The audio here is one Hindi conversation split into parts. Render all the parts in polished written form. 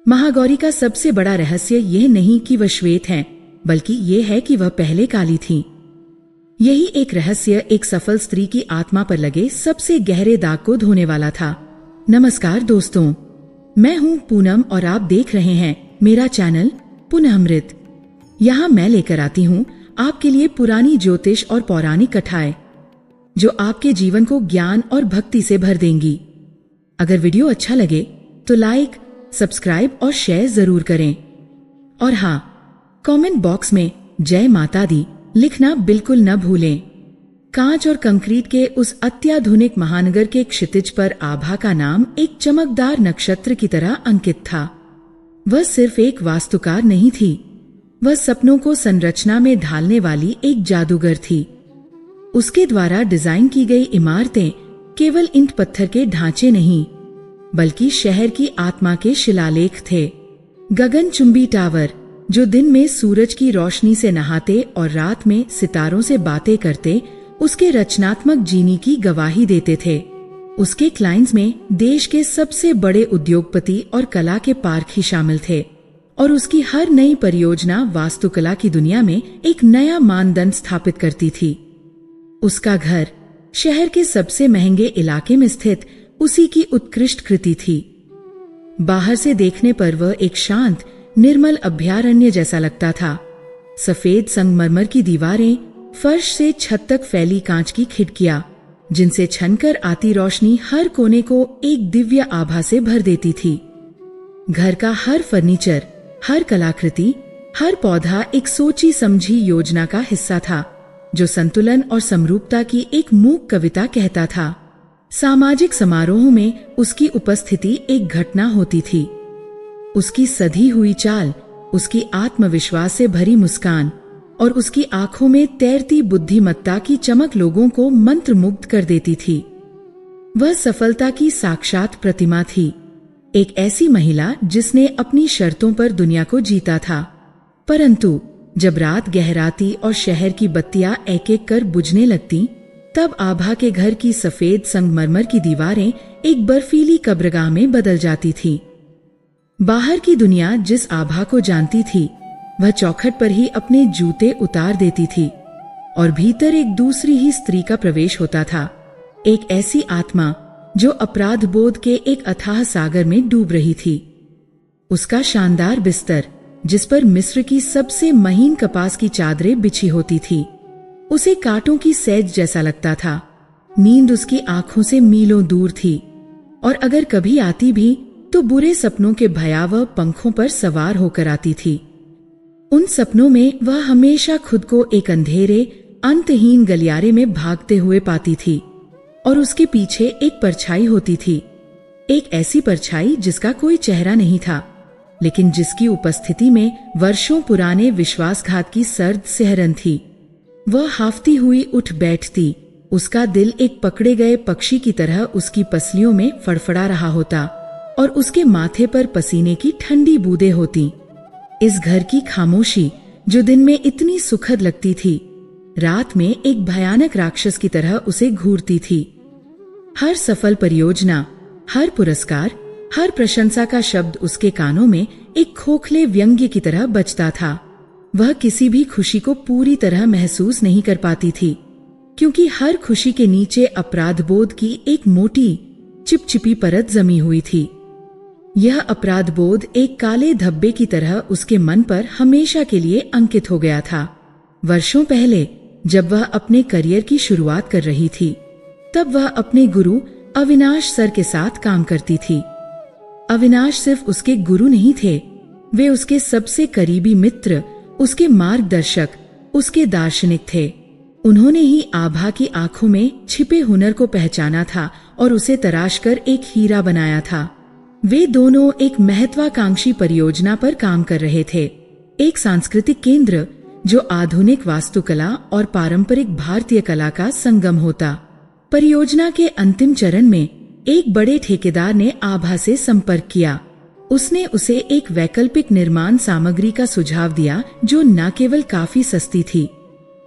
महागौरी का सबसे बड़ा रहस्य यह नहीं कि वह श्वेत हैं, बल्कि यह है कि वह पहले काली थीं। यही एक रहस्य एक सफल स्त्री की आत्मा पर लगे सबसे गहरे दाग को धोने वाला था। नमस्कार दोस्तों, मैं हूँ पूनम और आप देख रहे हैं मेरा चैनल पुनःमृत। यहाँ मैं लेकर आती हूँ आपके लिए पुरानी ज्योतिष और पौराणिक कथाएं जो आपके जीवन को ज्ञान और भक्ति से भर देंगी। अगर वीडियो अच्छा लगे तो लाइक, सब्सक्राइब और शेयर जरूर करें। और हाँ, कमेंट बॉक्स में जय माता दी लिखना बिल्कुल न भूलें। कांच और कंक्रीट के उस अत्याधुनिक महानगर के क्षितिज पर आभा का नाम एक चमकदार नक्षत्र की तरह अंकित था। वह सिर्फ एक वास्तुकार नहीं थी, वह सपनों को संरचना में ढालने वाली एक जादूगर थी। उसके द्वारा डिजाइन की गई इमारतें केवल ईंट पत्थर के ढांचे नहीं, बल्कि शहर की आत्मा के शिलालेख थे। गगनचुंबी टावर जो दिन में सूरज की रोशनी से नहाते और रात में सितारों से बातें करते, उसके रचनात्मक जीनी की गवाही देते थे। उसके क्लाइंट्स में देश के सबसे बड़े उद्योगपति और कला के पारखी शामिल थे, और उसकी हर नई परियोजना वास्तुकला की दुनिया में एक नया मानदंड स्थापित करती थी। उसका घर शहर के सबसे महंगे इलाके में स्थित उसी की उत्कृष्ट कृति थी। बाहर से देखने पर वह एक शांत, निर्मल अभयारण्य जैसा लगता था। सफेद संगमरमर की दीवारें, फर्श से छत तक फैली कांच की खिड़कियां, जिनसे छनकर आती रोशनी हर कोने को एक दिव्य आभा से भर देती थी। घर का हर फर्नीचर, हर कलाकृति, हर पौधा एक सोची समझी योजना का हिस्सा था, जो संतुलन और समरूपता की एक मूक कविता कहता था। सामाजिक समारोहों में उसकी उपस्थिति एक घटना होती थी। उसकी सधी हुई चाल, उसकी आत्मविश्वास से भरी मुस्कान और उसकी आंखों में तैरती बुद्धिमत्ता की चमक लोगों को मंत्रमुग्ध कर देती थी। वह सफलता की साक्षात प्रतिमा थी, एक ऐसी महिला जिसने अपनी शर्तों पर दुनिया को जीता था। परंतु जब रात गहराती और शहर की बत्तियां एक एक कर बुझने लगती, तब आभा के घर की सफेद संगमरमर की दीवारें एक बर्फीली कब्रगाह में बदल जाती थी। बाहर की दुनिया जिस आभा को जानती थी, वह चौखट पर ही अपने जूते उतार देती थी, और भीतर एक दूसरी ही स्त्री का प्रवेश होता था। एक ऐसी आत्मा जो अपराध बोध के एक अथाह सागर में डूब रही थी। उसका शानदार बिस्तर, जिस पर मिस्र की सबसे महीन कपास की चादरें बिछी होती थी, उसे कांटों की सैज जैसा लगता था। नींद उसकी आंखों से मीलों दूर थी, और अगर कभी आती भी तो बुरे सपनों के भयावह पंखों पर सवार होकर आती थी। उन सपनों में वह हमेशा खुद को एक अंधेरे, अंतहीन गलियारे में भागते हुए पाती थी, और उसके पीछे एक परछाई होती थी। एक ऐसी परछाई जिसका कोई चेहरा नहीं था, लेकिन जिसकी उपस्थिति में वर्षों पुराने विश्वासघात की सर्द सिहरन थी। वह हाफती हुई उठ बैठती, उसका दिल एक पकड़े गए पक्षी की तरह उसकी पसलियों में फड़फड़ा रहा होता, और उसके माथे पर पसीने की ठंडी बूंदें होती। इस घर की खामोशी, जो दिन में इतनी सुखद लगती थी, रात में एक भयानक राक्षस की तरह उसे घूरती थी। हर सफल परियोजना, हर पुरस्कार, हर प्रशंसा का शब्द उसके कानों में एक खोखले व्यंग्य की तरह बजता था। वह किसी भी खुशी को पूरी तरह महसूस नहीं कर पाती थी, क्योंकि हर खुशी के नीचे अपराधबोध की एक मोटी, चिपचिपी परत जमी हुई थी। यह अपराधबोध एक काले धब्बे की तरह उसके मन पर हमेशा के लिए अंकित हो गया था। वर्षों पहले जब वह अपने करियर की शुरुआत कर रही थी, तब वह अपने गुरु अविनाश सर के साथ काम करती थी। अविनाश सिर्फ उसके गुरु नहीं थे, वे उसके सबसे करीबी मित्र, उसके मार्गदर्शक, उसके दार्शनिक थे। उन्होंने ही आभा की आंखों में छिपे हुनर को पहचाना था और उसे तराशकर एक हीरा बनाया था। वे दोनों एक महत्वाकांक्षी परियोजना पर काम कर रहे थे, एक सांस्कृतिक केंद्र जो आधुनिक वास्तुकला और पारंपरिक भारतीय कला का संगम होता। परियोजना के अंतिम चरण में एक बड़े ठेकेदार ने आभा से संपर्क किया। उसने उसे एक वैकल्पिक निर्माण सामग्री का सुझाव दिया जो न केवल काफी सस्ती थी,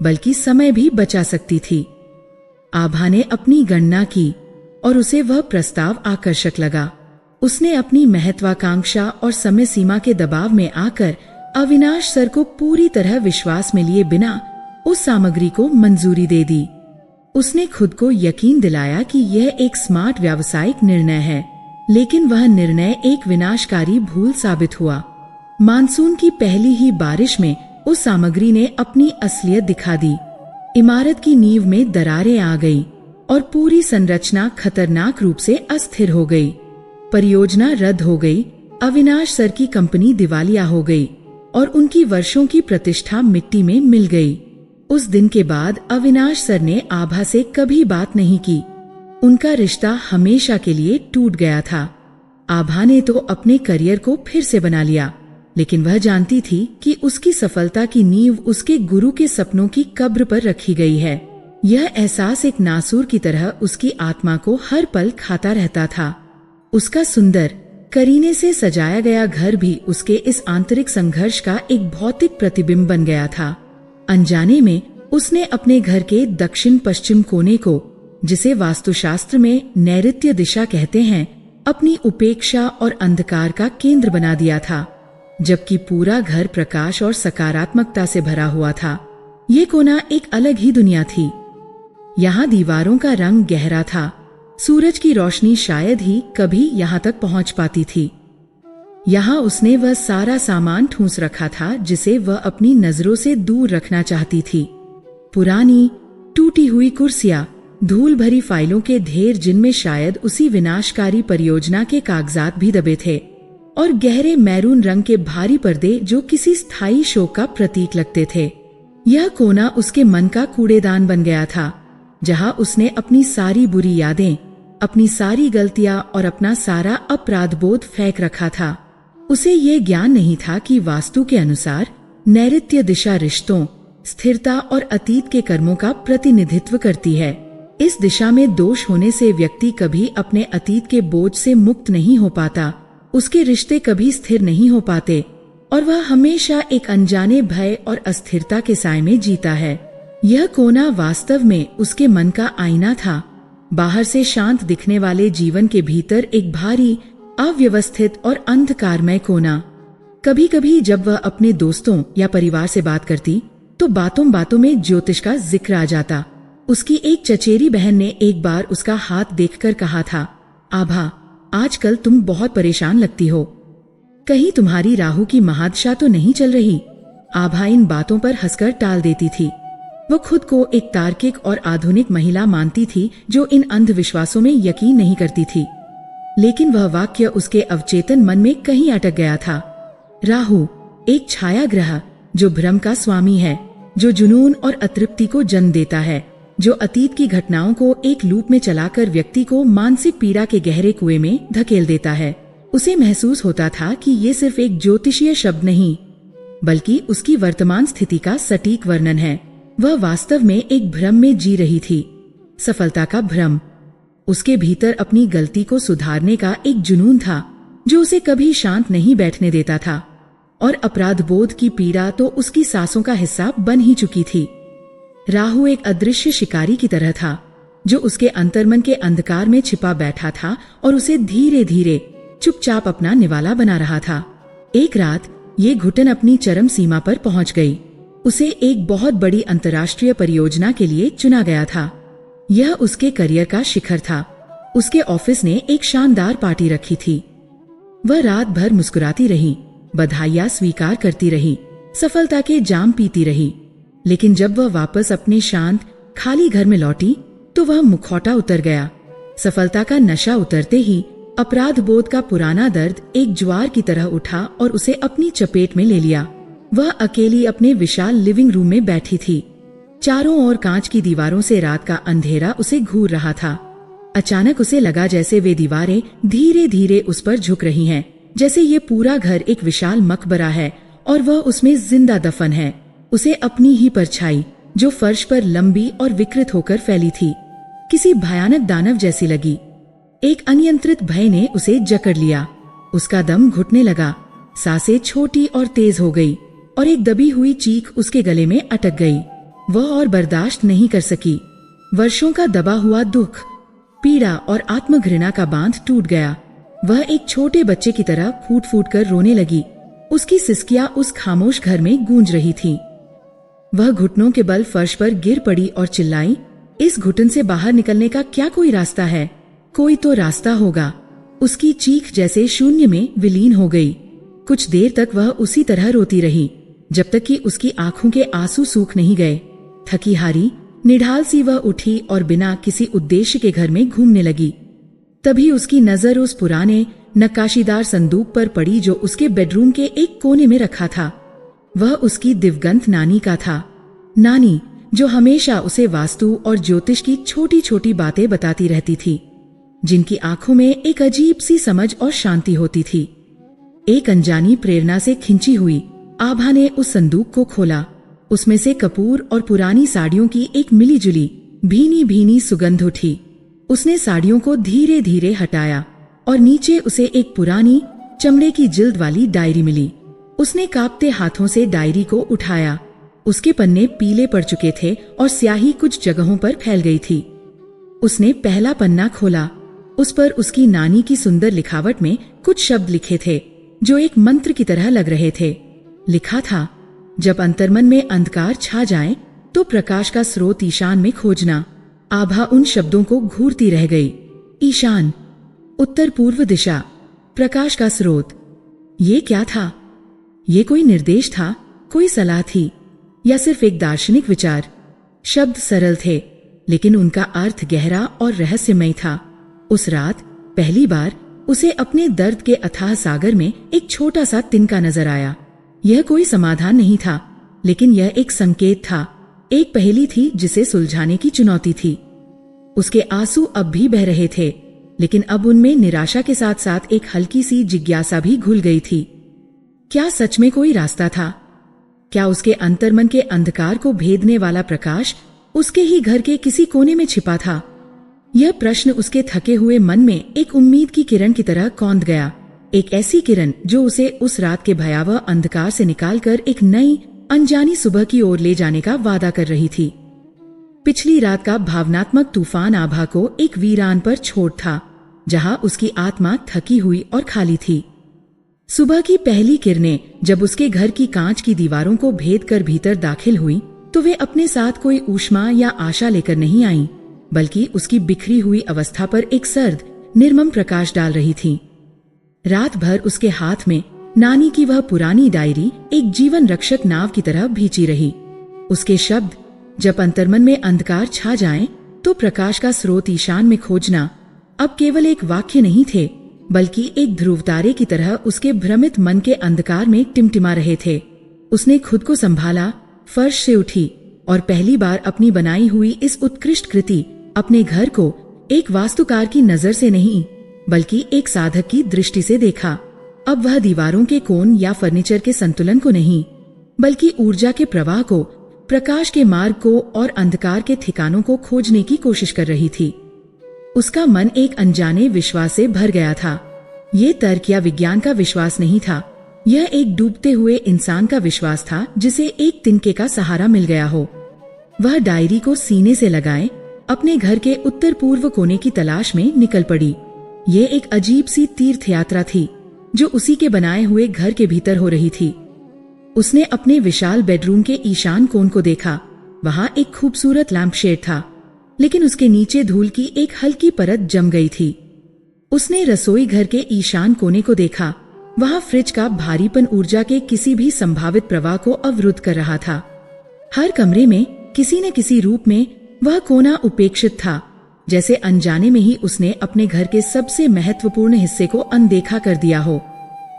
बल्कि समय भी बचा सकती थी। आभा ने अपनी गणना की और उसे वह प्रस्ताव आकर्षक लगा। उसने अपनी महत्वाकांक्षा और समय सीमा के दबाव में आकर अविनाश सर को पूरी तरह विश्वास में लिए बिना उस सामग्री को मंजूरी दे दी। उसने खुद को यकीन दिलाया कि यह एक स्मार्ट व्यावसायिक निर्णय है, लेकिन वह निर्णय एक विनाशकारी भूल साबित हुआ। मानसून की पहली ही बारिश में उस सामग्री ने अपनी असलियत दिखा दी। इमारत की नींव में दरारें आ गई और पूरी संरचना खतरनाक रूप से अस्थिर हो गई। परियोजना रद्द हो गई, अविनाश सर की कंपनी दिवालिया हो गई और उनकी वर्षों की प्रतिष्ठा मिट्टी में मिल गई। उस दिन के बाद अविनाश सर ने आभा से कभी बात नहीं की। उनका रिश्ता हमेशा के लिए टूट गया था। आभा ने तो अपने करियर को फिर से बना लिया, लेकिन वह जानती थी कि उसकी सफलता की नींव उसके गुरु के सपनों की कब्र पर रखी गई है। यह एहसास एक नासूर की तरह उसकी आत्मा को हर पल खाता रहता था। उसका सुंदर करीने से सजाया गया घर भी उसके इस आंतरिक संघर्ष का एक भौतिक प्रतिबिंब बन गया था। अनजाने में उसने अपने घर के दक्षिण पश्चिम कोने को, जिसे वास्तुशास्त्र में नैऋत्य दिशा कहते हैं, अपनी उपेक्षा और अंधकार का केंद्र बना दिया था, जबकि पूरा घर प्रकाश और सकारात्मकता से भरा हुआ था। ये कोना एक अलग ही दुनिया थी। यहाँ दीवारों का रंग गहरा था, सूरज की रोशनी शायद ही कभी यहाँ तक पहुँच पाती थी। यहाँ उसने वह सारा सामान ठूंस रखा था जिसे वह अपनी नजरों से दूर रखना चाहती थी। पुरानी टूटी हुई कुर्सियां, धूल भरी फाइलों के ढेर जिनमें शायद उसी विनाशकारी परियोजना के कागजात भी दबे थे, और गहरे मैरून रंग के भारी पर्दे जो किसी स्थायी शोक का प्रतीक लगते थे। यह कोना उसके मन का कूड़ेदान बन गया था, जहां उसने अपनी सारी बुरी यादें, अपनी सारी गलतियां और अपना सारा अपराध बोध फेंक रखा था। उसे ये ज्ञान नहीं था कि वास्तु के अनुसार नैऋत्य दिशा रिश्तों, स्थिरता और अतीत के कर्मों का प्रतिनिधित्व करती है। इस दिशा में दोष होने से व्यक्ति कभी अपने अतीत के बोझ से मुक्त नहीं हो पाता, उसके रिश्ते कभी स्थिर नहीं हो पाते और वह हमेशा एक अनजाने भय और अस्थिरता के साए में जीता है। यह कोना वास्तव में उसके मन का आईना था। बाहर से शांत दिखने वाले जीवन के भीतर एक भारी, अव्यवस्थित और अंधकारमय कोना। कभी कभी जब वह अपने दोस्तों या परिवार से बात करती तो बातों बातों में ज्योतिष का जिक्र आ जाता। उसकी एक चचेरी बहन ने एक बार उसका हाथ देखकर कहा था, आभा, आजकल तुम बहुत परेशान लगती हो, कहीं तुम्हारी राहु की महादशा तो नहीं चल रही। आभा इन बातों पर हंसकर टाल देती थी। वो खुद को एक तार्किक और आधुनिक महिला मानती थी जो इन अंधविश्वासों में यकीन नहीं करती थी, लेकिन वह वाक्य उसके अवचेतन मन में कहीं अटक गया था। राहु एक छाया ग्रह जो भ्रम का स्वामी है, जो जुनून और अतृप्ति को जन्म देता है, जो अतीत की घटनाओं को एक लूप में चलाकर व्यक्ति को मानसिक पीड़ा के गहरे कुएं में धकेल देता है। उसे महसूस होता था कि ये सिर्फ एक ज्योतिषीय शब्द नहीं, बल्कि उसकी वर्तमान स्थिति का सटीक वर्णन है। वह वास्तव में एक भ्रम में जी रही थी, सफलता का भ्रम। उसके भीतर अपनी गलती को सुधारने का एक जुनून था जो उसे कभी शांत नहीं बैठने देता था, और अपराध बोध की पीड़ा तो उसकी सांसों का हिस्सा बन ही चुकी थी। राहु एक अदृश्य शिकारी की तरह था जो उसके अंतर्मन के अंधकार में छिपा बैठा था और उसे धीरे धीरे चुपचाप अपना निवाला बना रहा था। एक रात ये घुटन अपनी चरम सीमा पर पहुंच गई। उसे एक बहुत बड़ी अंतर्राष्ट्रीय परियोजना के लिए चुना गया था। यह उसके करियर का शिखर था। उसके ऑफिस ने एक शानदार पार्टी रखी थी। वह रात भर मुस्कुराती रही, बधाइयां स्वीकार करती रही, सफलता के जाम पीती रही। लेकिन जब वह वापस अपने शांत खाली घर में लौटी तो वह मुखौटा उतर गया। सफलता का नशा उतरते ही अपराध बोध का पुराना दर्द एक ज्वार की तरह उठा और उसे अपनी चपेट में ले लिया। वह अकेली अपने विशाल लिविंग रूम में बैठी थी। चारों ओर कांच की दीवारों से रात का अंधेरा उसे घूर रहा था। अचानक उसे लगा जैसे वे दीवारें धीरे धीरे उस पर झुक रही हैं, जैसे ये पूरा घर एक विशाल मकबरा है और वह उसमें जिंदा दफन है। उसे अपनी ही परछाई जो फर्श पर लंबी और विकृत होकर फैली थी, किसी भयानक दानव जैसी लगी। एक अनियंत्रित भय ने उसे जकड़ लिया। उसका दम घुटने लगा, सांसें छोटी और तेज हो गई और एक दबी हुई चीख उसके गले में अटक गई। वह और बर्दाश्त नहीं कर सकी। वर्षों का दबा हुआ दुख, पीड़ा और आत्मघृणा का बांध टूट गया। वह एक छोटे बच्चे की तरह फूट फूट कर रोने लगी। उसकी सिसकियां उस खामोश घर में गूंज रही थी। वह घुटनों के बल फर्श पर गिर पड़ी और चिल्लाई, इस घुटन से बाहर निकलने का क्या कोई रास्ता है? कोई तो रास्ता होगा। उसकी चीख जैसे शून्य में विलीन हो गई। कुछ देर तक वह उसी तरह रोती रही, जब तक कि उसकी आंखों के आंसू सूख नहीं गए। थकी हारी निढाल सी वह उठी और बिना किसी उद्देश्य के घर में घूमने लगी। तभी उसकी नजर उस पुराने नक्काशीदार संदूक पर पड़ी जो उसके बेडरूम के एक कोने में रखा था। वह उसकी दिवंगत नानी का था। नानी जो हमेशा उसे वास्तु और ज्योतिष की छोटी छोटी बातें बताती रहती थी, जिनकी आंखों में एक अजीब सी समझ और शांति होती थी। एक अनजानी प्रेरणा से खिंची हुई आभा ने उस संदूक को खोला। उसमें से कपूर और पुरानी साड़ियों की एक मिलीजुली भीनी भीनी सुगंध उठी। उसने साड़ियों को धीरे धीरे हटाया और नीचे उसे एक पुरानी चमड़े की जिल्द वाली डायरी मिली। उसने कांपते हाथों से डायरी को उठाया। उसके पन्ने पीले पड़ चुके थे और स्याही कुछ जगहों पर फैल गई थी। उसने पहला पन्ना खोला। उस पर उसकी नानी की सुंदर लिखावट में कुछ शब्द लिखे थे जो एक मंत्र की तरह लग रहे थे। लिखा था, जब अंतर्मन में अंधकार छा जाए तो प्रकाश का स्रोत ईशान में खोजना। आभा उन शब्दों को घूरती रह गई। ईशान, उत्तर पूर्व दिशा, प्रकाश का स्रोत। ये क्या था? ये कोई निर्देश था, कोई सलाह थी, या सिर्फ एक दार्शनिक विचार? शब्द सरल थे, लेकिन उनका अर्थ गहरा और रहस्यमय था। उस रात पहली बार उसे अपने दर्द के अथाह सागर में एक छोटा सा तिनका नजर आया। यह कोई समाधान नहीं था, लेकिन यह एक संकेत था, एक पहेली थी जिसे सुलझाने की चुनौती थी। उसके आंसू अब भी बह रहे थे, लेकिन अब उनमें निराशा के साथ साथ एक हल्की सी जिज्ञासा भी घुल गई थी। क्या सच में कोई रास्ता था? क्या उसके अंतर्मन के अंधकार को भेदने वाला प्रकाश उसके ही घर के किसी कोने में छिपा था? यह प्रश्न उसके थके हुए मन में एक उम्मीद की किरण की तरह कौंध गया। एक ऐसी किरण जो उसे उस रात के भयावह अंधकार से निकालकर एक नई अनजानी सुबह की ओर ले जाने का वादा कर रही थी। पिछली रात का भावनात्मक तूफान आभा को एक वीरान पर छोड़ था, जहां उसकी आत्मा थकी हुई और खाली थी। सुबह की पहली किरणें जब उसके घर की कांच की दीवारों को भेद कर भीतर दाखिल हुई, तो वे अपने साथ कोई ऊष्मा या आशा लेकर नहीं आईं, बल्कि उसकी बिखरी हुई अवस्था पर एक सर्द निर्मम प्रकाश डाल रही थी। रात भर उसके हाथ में नानी की वह पुरानी डायरी एक जीवन रक्षक नाव की तरह भींची रही। उसके शब्द, जब अंतर्मन में अंधकार छा जाए तो प्रकाश का स्रोत ईशान में खोजना, अब केवल एक वाक्य नहीं थे, बल्कि एक ध्रुवतारे की तरह उसके भ्रमित मन के अंधकार में टिमटिमा रहे थे। उसने खुद को संभाला, फर्श से उठी और पहली बार अपनी बनाई हुई इस उत्कृष्ट कृति, अपने घर को एक वास्तुकार की नजर से नहीं, बल्कि एक साधक की दृष्टि से देखा। अब वह दीवारों के कोण या फर्नीचर के संतुलन को नहीं, बल्कि ऊर्जा के प्रवाह को, प्रकाश के मार्ग को और अंधकार के ठिकानों को खोजने की कोशिश कर रही थी। उसका मन एक अनजाने विश्वास से भर गया था। ये तर्क या विज्ञान का विश्वास नहीं था, यह एक डूबते हुए इंसान का विश्वास था जिसे एक तिनके का सहारा मिल गया हो। वह डायरी को सीने से लगाए अपने घर के उत्तर पूर्व कोने की तलाश में निकल पड़ी। ये एक अजीब सी तीर्थ यात्रा थी जो उसी के बनाए हुए घर के भीतर हो रही थी। उसने अपने विशाल बेडरूम के ईशान कोण को देखा। वहां एक खूबसूरत लैंप शेड था, लेकिन उसके नीचे धूल की एक हल्की परत जम गई थी। उसने रसोई घर के ईशान कोने को देखा। वहां फ्रिज का भारीपन ऊर्जा के किसी भी संभावित प्रवाह को अवरुद्ध कर रहा था। हर कमरे में किसी न किसी रूप में वह कोना उपेक्षित था, जैसे अनजाने में ही उसने अपने घर के सबसे महत्वपूर्ण हिस्से को अनदेखा कर दिया हो।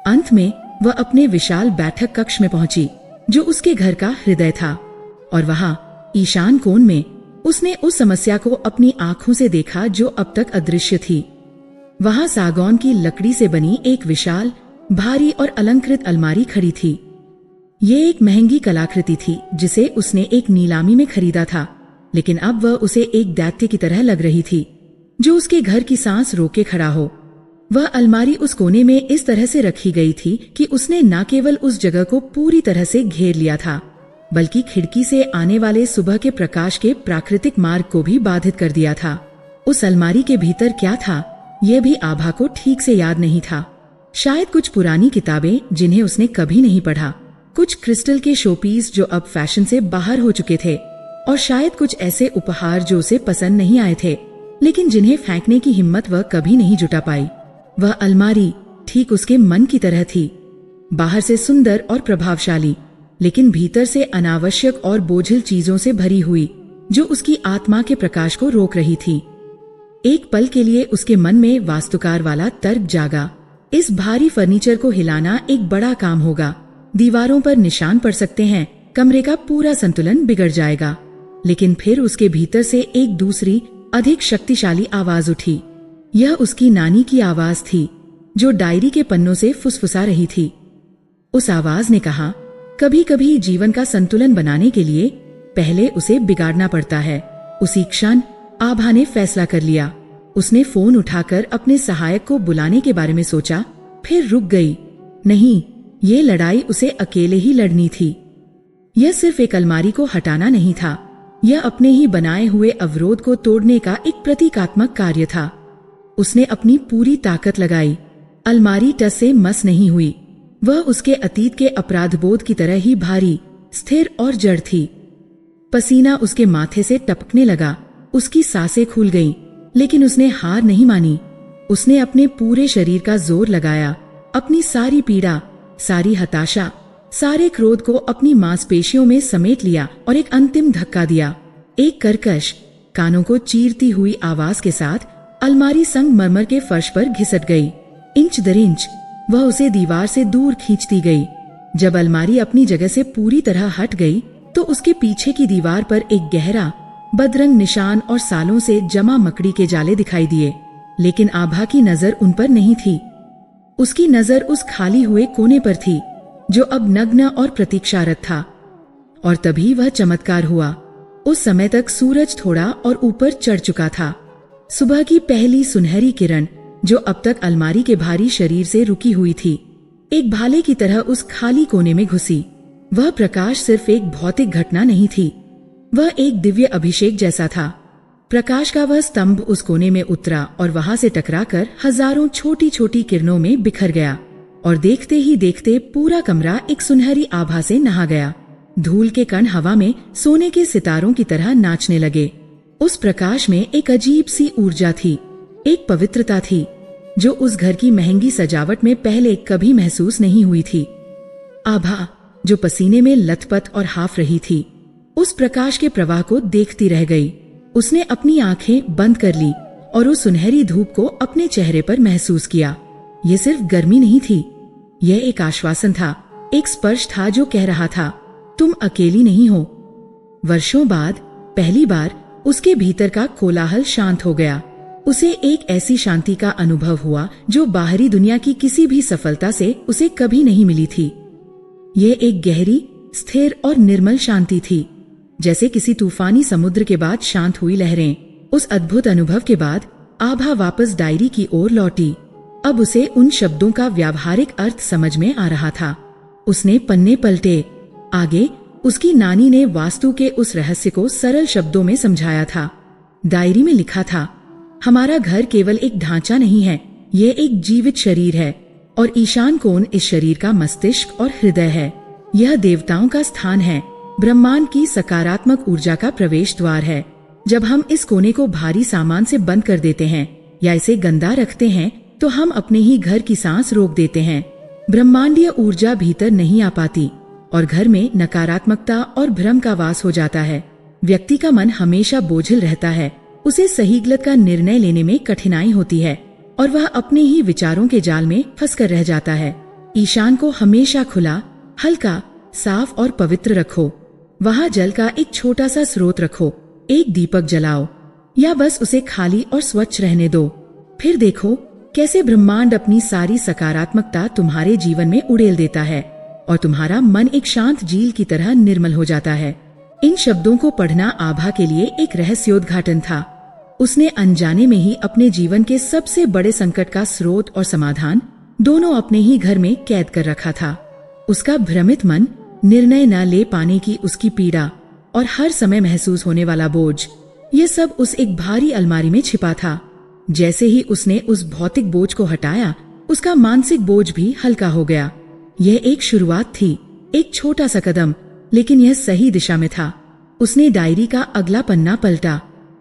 अंत में वह अपने विशाल बैठक कक्ष में पहुंची, जो उसके घर का हृदय था, और वहां ईशान कोण में उसने उस समस्या को अपनी आंखों से देखा जो अब तक अदृश्य थी। वहां सागौन की लकड़ी से बनी एक विशाल, भारी और अलंकृत अलमारी खड़ी थी। ये एक महंगी कलाकृति थी जिसे उसने एक नीलामी में खरीदा था, लेकिन अब वह उसे एक दैत्य की तरह लग रही थी जो उसके घर की सांस रोके खड़ा हो। वह अलमारी उस कोने में इस तरह से रखी गई थी कि उसने न केवल उस जगह को पूरी तरह से घेर लिया था, बल्कि खिड़की से आने वाले सुबह के प्रकाश के प्राकृतिक मार्ग को भी बाधित कर दिया था। उस अलमारी के भीतर क्या था, यह भी आभा को ठीक से याद नहीं था। शायद कुछ पुरानी किताबें जिन्हें उसने कभी नहीं पढ़ा, कुछ क्रिस्टल के शोपीस जो अब फैशन से बाहर हो चुके थे, और शायद कुछ ऐसे उपहार जो उसे पसंद नहीं आए थे, लेकिन जिन्हें फेंकने की हिम्मत वह कभी नहीं जुटा पाई। वह अलमारी ठीक उसके मन की तरह थी, बाहर से सुंदर और प्रभावशाली, लेकिन भीतर से अनावश्यक और बोझिल चीजों से भरी हुई, जो उसकी आत्मा के प्रकाश को रोक रही थी। एक पल के लिए उसके मन में वास्तुकार वाला तर्क जागा, इस भारी फर्नीचर को हिलाना एक बड़ा काम होगा, दीवारों पर निशान पड़ सकते हैं, कमरे का पूरा संतुलन बिगड़ जाएगा। लेकिन फिर उसके भीतर से एक दूसरी अधिक शक्तिशाली आवाज उठी। यह उसकी नानी की आवाज थी, जो डायरी के पन्नों से फुसफुसा रही थी। उस आवाज ने कहा, कभी कभी जीवन का संतुलन बनाने के लिए पहले उसे बिगाड़ना पड़ता है। उसी क्षण आभा ने फैसला कर लिया। उसने फोन उठाकर अपने सहायक को बुलाने के बारे में सोचा, फिर रुक गई। नहीं, ये लड़ाई उसे अकेले ही लड़नी थी। यह सिर्फ एक अलमारी को हटाना नहीं था, यह अपने ही बनाए हुए अवरोध को तोड़ने का एक प्रतीकात्मक कार्य था। उसने अपनी पूरी ताकत लगाई। अलमारी टस से मस नहीं हुई। वह उसके अतीत के अपराधबोध की तरह ही भारी, स्थिर और जड़ थी। पसीना उसके माथे से टपकने लगा, उसकी सांसें खुल गईं, लेकिन उसने हार नहीं मानी। उसने अपने पूरे शरीर का जोर लगाया, अपनी सारी पीड़ा, सारी हताशा, सारे क्रोध को अपनी मांसपेशियों में समेट लिया और एक अंतिम धक्का दिया। एक कर्कश, कानों को चीरती हुई आवाज के साथ अलमारी संगमरमर के फर्श पर घिसट गई। इंच दर इंच वह उसे दीवार से दूर खींचती गई। जब अलमारी अपनी जगह से पूरी तरह हट गई, तो उसके पीछे की दीवार पर एक गहरा, बदरंग निशान और सालों से जमा मकड़ी के जाले दिखाई दिए। लेकिन आभा की नजर उन पर नहीं थी। उसकी नजर उस खाली हुए कोने पर थी, जो अब नग्न और प्रतीक्षारत था। और तभी वह चमत्कार हुआ। उस समय तक सूरज थोड़ा और ऊपर चढ़ चुका था। सुबह की पहली सुनहरी किरण, जो अब तक अलमारी के भारी शरीर से रुकी हुई थी, एक भाले की तरह उस खाली कोने में घुसी। वह प्रकाश सिर्फ एक भौतिक घटना नहीं थी, वह एक दिव्य अभिषेक जैसा था। प्रकाश का वह स्तंभ उस कोने में उतरा और वहां से टकराकर हजारों छोटी छोटी किरणों में बिखर गया। और देखते ही देखते पूरा कमरा एक सुनहरी आभा से नहा गया। धूल के कण हवा में सोने के सितारों की तरह नाचने लगे। उस प्रकाश में एक अजीब सी ऊर्जा थी, एक पवित्रता थी, जो उस घर की महंगी सजावट में पहले कभी महसूस नहीं हुई थी। आभा, जो पसीने में लथपथ और हाफ रही थी, उस प्रकाश के प्रवाह को देखती रह गई। उसने अपनी आंखें बंद कर ली और उस सुनहरी धूप को अपने चेहरे पर महसूस किया। यह सिर्फ गर्मी नहीं थी, यह एक आश्वासन था, एक स्पर्श था जो कह रहा था, तुम अकेली नहीं हो। वर्षों बाद पहली बार उसके भीतर का कोलाहल शांत हो गया। उसे एक ऐसी शांति का अनुभव हुआ जो बाहरी दुनिया की किसी भी सफलता से उसे कभी नहीं मिली थी। यह एक गहरी, स्थिर और निर्मल शांति थी, जैसे किसी तूफानी समुद्र के बाद शांत हुई लहरें। उस अद्भुत अनुभव के बाद आभा वापस डायरी की ओर लौटी। अब उसे उन शब्दों का व्यावहारिक अर्थ समझ में आ रहा था। उसने पन्ने पलटे। आगे उसकी नानी ने वास्तु के उस रहस्य को सरल शब्दों में समझाया था। डायरी में लिखा था, हमारा घर केवल एक ढांचा नहीं है, ये एक जीवित शरीर है, और ईशान कोण इस शरीर का मस्तिष्क और हृदय है। यह देवताओं का स्थान है, ब्रह्मांड की सकारात्मक ऊर्जा का प्रवेश द्वार है। जब हम इस कोने को भारी सामान से बंद कर देते हैं या इसे गंदा रखते हैं, तो हम अपने ही घर की सांस रोक देते हैं। ब्रह्मांडीय ऊर्जा भीतर नहीं आ पाती और घर में नकारात्मकता और भ्रम का वास हो जाता है। व्यक्ति का मन हमेशा बोझिल रहता है, उसे सही गलत का निर्णय लेने में कठिनाई होती है और वह अपने ही विचारों के जाल में फंसकर रह जाता है। ईशान को हमेशा खुला, हल्का, साफ और पवित्र रखो। वहाँ जल का एक छोटा सा स्रोत रखो, एक दीपक जलाओ, या बस उसे खाली और स्वच्छ रहने दो। फिर देखो कैसे ब्रह्मांड अपनी सारी सकारात्मकता तुम्हारे जीवन में उड़ेल देता है और तुम्हारा मन एक शांत झील की तरह निर्मल हो जाता है। इन शब्दों को पढ़ना आभा के लिए एक रहस्योद्घाटन था। उसने अनजाने में ही अपने जीवन के सबसे बड़े संकट का स्रोत और समाधान दोनों अपने ही घर में कैद कर रखा था। उसका भ्रमित मन, निर्णय न ले पाने की उसकी पीड़ा और हर समय महसूस होने वाला बोझ, ये सब उस एक भारी अलमारी में छिपा था। जैसे ही उसने उस भौतिक बोझ को हटाया, उसका मानसिक बोझ भी हल्का हो गया। यह एक शुरुआत थी, एक छोटा सा कदम, लेकिन यह सही दिशा में था। उसने डायरी का अगला पन्ना पलटा।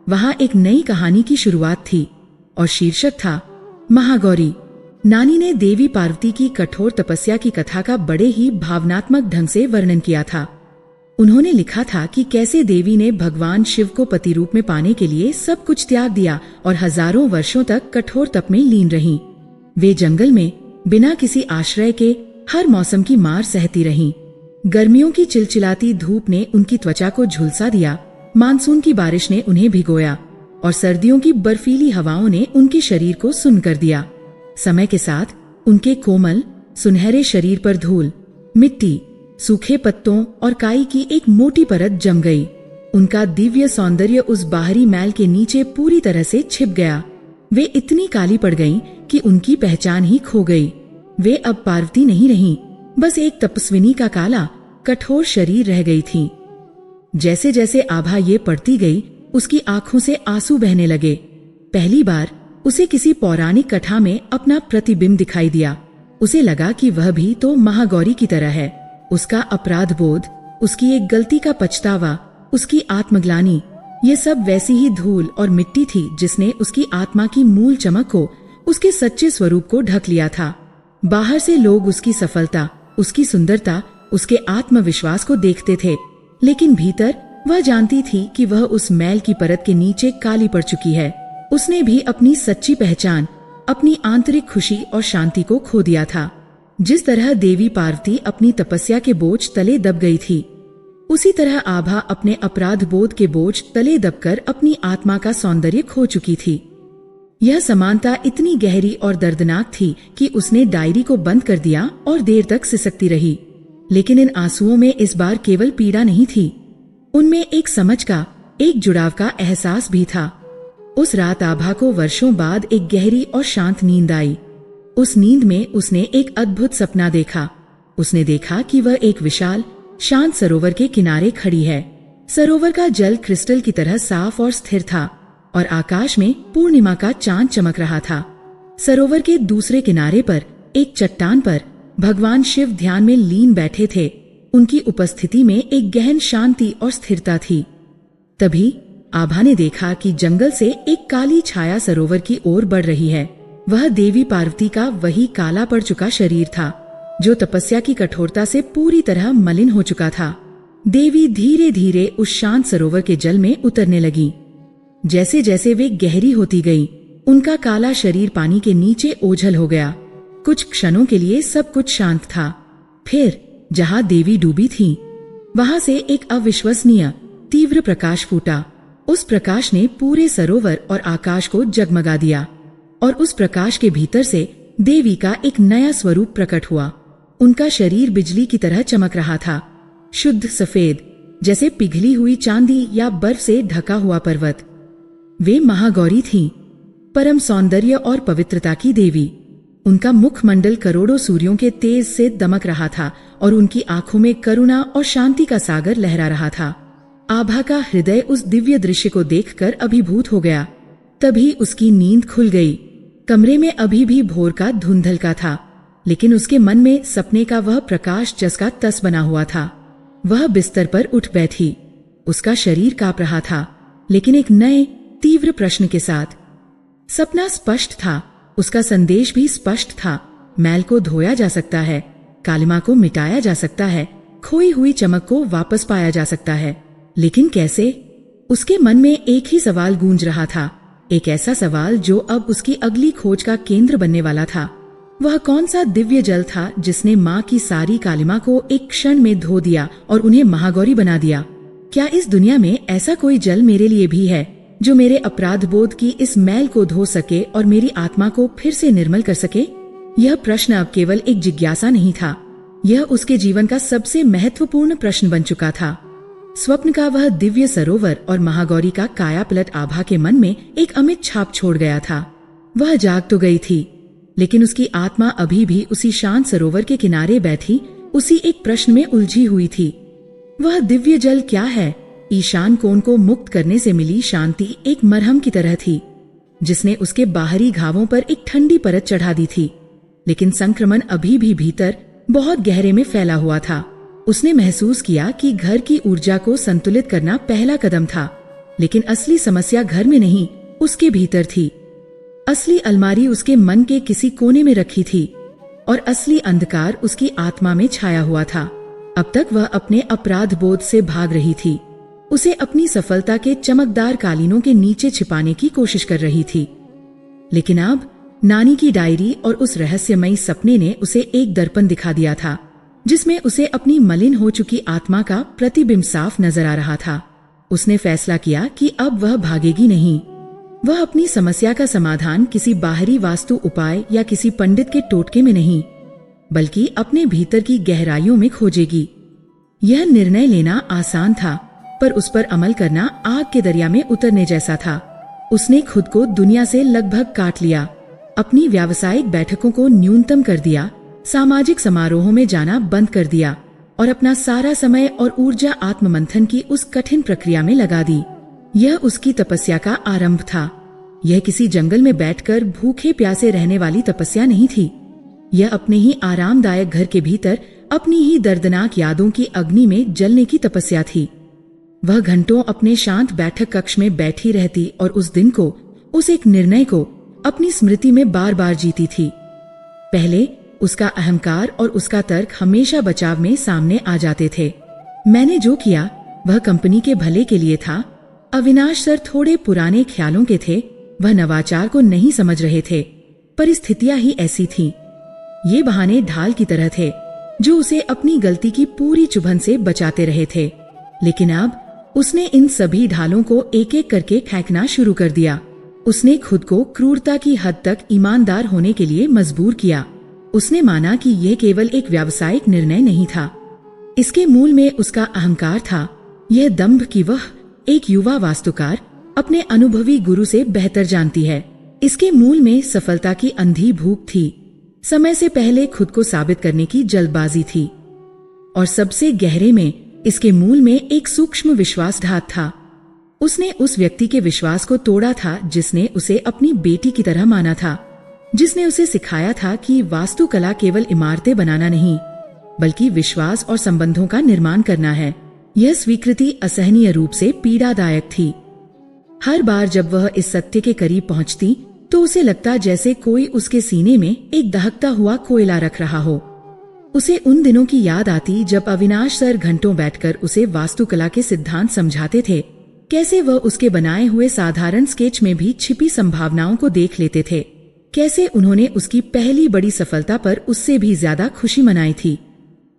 वहां एक नई कहानी की शुरुआत थी और शीर्षक था महागौरी। नानी ने देवी पार्वती की कठोर तपस्या की कथा का बड़े ही भावनात्मक ढंग से वर्णन किया था। उन्होंने लिखा था कि कैसे देवी ने भगवान शिव को पति रूप में पाने के लिए सब कुछ त्याग दिया और हजारों वर्षों तक कठोर तप में लीन रहीं। वे जंगल में बिना किसी आश्रय के हर मौसम की मार सहती रहीं। गर्मियों की चिलचिलाती धूप ने उनकी त्वचा को झुलसा दिया, मानसून की बारिश ने उन्हें भिगोया और सर्दियों की बर्फीली हवाओं ने उनके शरीर को सुन्न कर दिया। समय के साथ उनके कोमल सुनहरे शरीर पर धूल, मिट्टी, सूखे पत्तों और काई की एक मोटी परत जम गई। उनका दिव्य सौंदर्य उस बाहरी मैल के नीचे पूरी तरह से छिप गया। वे इतनी काली पड़ गईं कि उनकी पहचान ही खो गई। वे अब पार्वती नहीं रहीं, बस एक तपस्विनी का काला कठोर शरीर रह गई थी। जैसे जैसे आभा ये पड़ती गई, उसकी आंखों से आंसू बहने लगे। पहली बार उसे किसी पौराणिक कथा में अपना प्रतिबिंब दिखाई दिया। उसे लगा कि वह भी तो महागौरी की तरह है। उसका अपराध बोध, उसकी एक गलती का पछतावा, उसकी आत्मग्लानि, ये सब वैसी ही धूल और मिट्टी थी जिसने उसकी आत्मा की मूल चमक को, उसके सच्चे स्वरूप को ढक लिया था। बाहर से लोग उसकी सफलता, उसकी सुंदरता, उसके आत्मविश्वास को देखते थे, लेकिन भीतर वह जानती थी कि वह उस मैल की परत के नीचे काली पड़ चुकी है। उसने भी अपनी सच्ची पहचान, अपनी आंतरिक खुशी और शांति को खो दिया था। जिस तरह देवी पार्वती अपनी तपस्या के बोझ तले दब गई थी, उसी तरह आभा अपने अपराध बोध के बोझ तले दबकर अपनी आत्मा का सौंदर्य खो चुकी थी। यह समानता इतनी गहरी और दर्दनाक थी कि उसने डायरी को बंद कर दिया और देर तक सिसकती रही। लेकिन इन आंसुओं में इस बार केवल पीड़ा नहीं थी, उनमें एक समझ का, एक जुड़ाव का एहसास भी था। उस रात आभा को वर्षों बाद एक गहरी और शांत नींद आई। उस नींद में उसने एक अद्भुत सपना देखा। उसने देखा कि वह एक विशाल शांत सरोवर के किनारे खड़ी है। सरोवर का जल क्रिस्टल की तरह साफ और स्थिर था और आकाश में पूर्णिमा का चांद चमक रहा था। सरोवर के दूसरे किनारे पर एक चट्टान पर भगवान शिव ध्यान में लीन बैठे थे। उनकी उपस्थिति में एक गहन शांति और स्थिरता थी। तभी आभा ने देखा कि जंगल से एक काली छाया सरोवर की ओर बढ़ रही है। वह देवी पार्वती का वही काला पड़ चुका शरीर था, जो तपस्या की कठोरता से पूरी तरह मलिन हो चुका था। देवी धीरे धीरे उस शांत सरोवर के जल में उतरने लगी। जैसे जैसे वे गहरी होती गईं, उनका काला शरीर पानी के नीचे ओझल हो गया। कुछ क्षणों के लिए सब कुछ शांत था। फिर जहां देवी डूबी थी, वहां से एक अविश्वसनीय तीव्र प्रकाश फूटा। उस प्रकाश ने पूरे सरोवर और आकाश को जगमगा दिया और उस प्रकाश के भीतर से देवी का एक नया स्वरूप प्रकट हुआ। उनका शरीर बिजली की तरह चमक रहा था, शुद्ध सफेद, जैसे पिघली हुई चांदी या बर्फ से ढका हुआ पर्वत। वे महागौरी थीं, परम सौंदर्य और पवित्रता की देवी। उनका मुखमंडल करोड़ों सूर्यों के तेज से दमक रहा था और उनकी आंखों में करुणा और शांति का सागर लहरा रहा था। आभा का हृदय उस दिव्य दृश्य को देखकर अभिभूत हो गया। तभी उसकी नींद खुल गई। कमरे में अभी भी भोर का धुंधलका था, लेकिन उसके मन में सपने का वह प्रकाश जिसका तस बना हुआ था। वह बिस्तर पर उठ बैठी। उसका शरीर कांप रहा था, लेकिन एक नए तीव्र प्रश्न के साथ। सपना स्पष्ट था, उसका संदेश भी स्पष्ट था। मैल को धोया जा सकता है, कालिमा को मिटाया जा सकता है, खोई हुई चमक को वापस पाया जा सकता है। लेकिन कैसे? उसके मन में एक ही सवाल गूंज रहा था, एक ऐसा सवाल जो अब उसकी अगली खोज का केंद्र बनने वाला था। वह कौन सा दिव्य जल था जिसने माँ की सारी कालिमा को एक क्षण में धो दिया और उन्हें महागौरी बना दिया? क्या इस दुनिया में ऐसा कोई जल मेरे लिए भी है जो मेरे अपराध बोध की इस मैल को धो सके और मेरी आत्मा को फिर से निर्मल कर सके? यह प्रश्न अब केवल एक जिज्ञासा नहीं था, यह उसके जीवन का सबसे महत्वपूर्ण प्रश्न बन चुका था। स्वप्न का वह दिव्य सरोवर और महागौरी का कायापलट आभा के मन में एक अमिट छाप छोड़ गया था। वह जाग तो गई थी, लेकिन उसकी आत्मा अभी भी उसी शांत सरोवर के किनारे बैठी उसी एक प्रश्न में उलझी हुई थी। वह दिव्य जल क्या है? ईशान कोण को मुक्त करने से मिली शांति एक मरहम की तरह थी। जिसने उसके बाहरी घावों पर एक ठंडी परत चढ़ा दी थी, लेकिन संक्रमण अभी भी भीतर बहुत गहरे में फैला हुआ था। उसने महसूस किया कि घर की ऊर्जा को संतुलित करना पहला कदम था, लेकिन असली समस्या घर में नहीं, उसके भीतर थी। असली अलमारी उसके मन के किसी कोने में रखी थी और असली अंधकार उसकी आत्मा में छाया हुआ था। अब तक वह अपने अपराध बोध से भाग रही थी। उसे अपनी सफलता के चमकदार कालीनों के नीचे छिपाने की कोशिश कर रही थी, लेकिन अब नानी की डायरी और उस रहस्यमयी सपने ने उसे एक दर्पण दिखा दिया था, जिसमें उसे अपनी मलिन हो चुकी आत्मा का प्रतिबिंब साफ नजर आ रहा था। उसने फैसला किया कि अब वह भागेगी नहीं। वह अपनी समस्या का समाधान किसी बाहरी वास्तु उपाय या किसी पंडित के टोटके में नहीं, बल्कि अपने भीतर की गहराइयों में खोजेगी। यह निर्णय लेना आसान था, पर उस पर अमल करना आग के दरिया में उतरने जैसा था। उसने खुद को दुनिया से लगभग काट लिया, अपनी व्यावसायिक बैठकों को न्यूनतम कर दिया, सामाजिक समारोहों में जाना बंद कर दिया और अपना सारा समय और ऊर्जा आत्ममंथन की उस कठिन प्रक्रिया में लगा दी। यह उसकी तपस्या का आरंभ था। यह किसी जंगल में बैठकर भूखे प्यासे रहने वाली तपस्या नहीं थी। यह अपने ही आरामदायक घर के भीतर अपनी ही दर्दनाक यादों की अग्नि में जलने की तपस्या थी। वह घंटों अपने शांत बैठक कक्ष में बैठी रहती और उस दिन को, उस एक निर्णय को अपनी स्मृति में बार बार जीती थी। पहले उसका अहंकार और उसका तर्क हमेशा बचाव में सामने आ जाते थे। मैंने जो किया वह कंपनी के भले के लिए था। अविनाश सर थोड़े पुराने ख्यालों के थे, वह नवाचार को नहीं समझ रहे थे। परिस्थितियां ही ऐसी थीं। ये बहाने ढाल की तरह थे जो उसे अपनी गलती की पूरी चुभन से बचाते रहे थे, लेकिन अब उसने इन सभी ढालों को एक एक करके फेंकना शुरू कर दिया। उसने खुद को क्रूरता की हद तक ईमानदार होने के लिए मजबूर किया। उसने माना कि यह केवल एक व्यावसायिक निर्णय नहीं था, इसके मूल में उसका अहंकार था। यह दंभ कि वह एक युवा वास्तुकार अपने अनुभवी गुरु से बेहतर जानती है। इसके मूल में सफलता की अंधी भूख थी, समय से पहले खुद को साबित करने की जल्दबाजी थी, और सबसे गहरे में इसके मूल में एक सूक्ष्म विश्वासघात था। उसने उस व्यक्ति के विश्वास को तोड़ा था जिसने उसे अपनी बेटी की तरह माना था, जिसने उसे सिखाया था कि वास्तुकला केवल इमारतें बनाना नहीं, बल्कि विश्वास और संबंधों का निर्माण करना है। यह स्वीकृति असहनीय रूप से पीड़ादायक थी। हर बार जब वह इस सत्य के करीब पहुंचती तो उसे लगता जैसे कोई उसके सीने में एक दहकता हुआ कोयला रख रहा हो। उसे उन दिनों की याद आती जब अविनाश सर घंटों बैठकर उसे वास्तुकला के सिद्धांत समझाते थे, कैसे वह उसके बनाए हुए साधारण स्केच में भी छिपी संभावनाओं को देख लेते थे, कैसे उन्होंने उसकी पहली बड़ी सफलता पर उससे भी ज्यादा खुशी मनाई थी।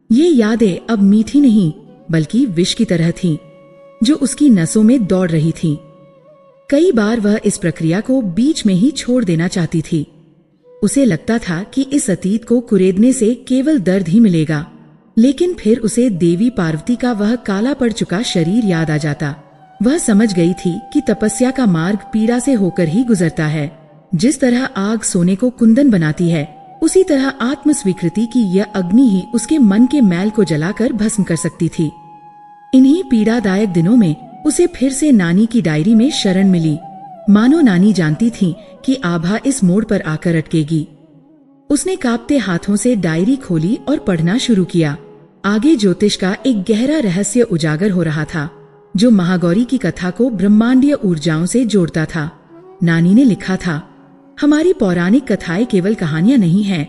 ये यादें अब मीठी नहीं बल्कि विष की तरह थीं, जो उसकी नसों में दौड़ रही थीं। कई बार वह इस प्रक्रिया को बीच में ही छोड़ देना चाहती थी। उसे लगता था कि इस अतीत को कुरेदने से केवल दर्द ही मिलेगा, लेकिन फिर उसे देवी पार्वती का वह काला पड़ चुका शरीर याद आ जाता। वह समझ गई थी कि तपस्या का मार्ग पीड़ा से होकर ही गुजरता है। जिस तरह आग सोने को कुंदन बनाती है, उसी तरह आत्म स्वीकृति की यह अग्नि ही उसके मन के मैल को जलाकर भस्म कर सकती थी। इन्हीं पीड़ादायक दिनों में उसे फिर से नानी की डायरी में शरण मिली, मानो नानी जानती थी कि आभा इस मोड़ पर आकर अटकेगी। उसने कांपते हाथों से डायरी खोली और पढ़ना शुरू किया। आगे ज्योतिष का एक गहरा रहस्य उजागर हो रहा था, जो महागौरी की कथा को ब्रह्मांडीय ऊर्जाओं से जोड़ता था। नानी ने लिखा था, हमारी पौराणिक कथाएं केवल कहानियां नहीं हैं,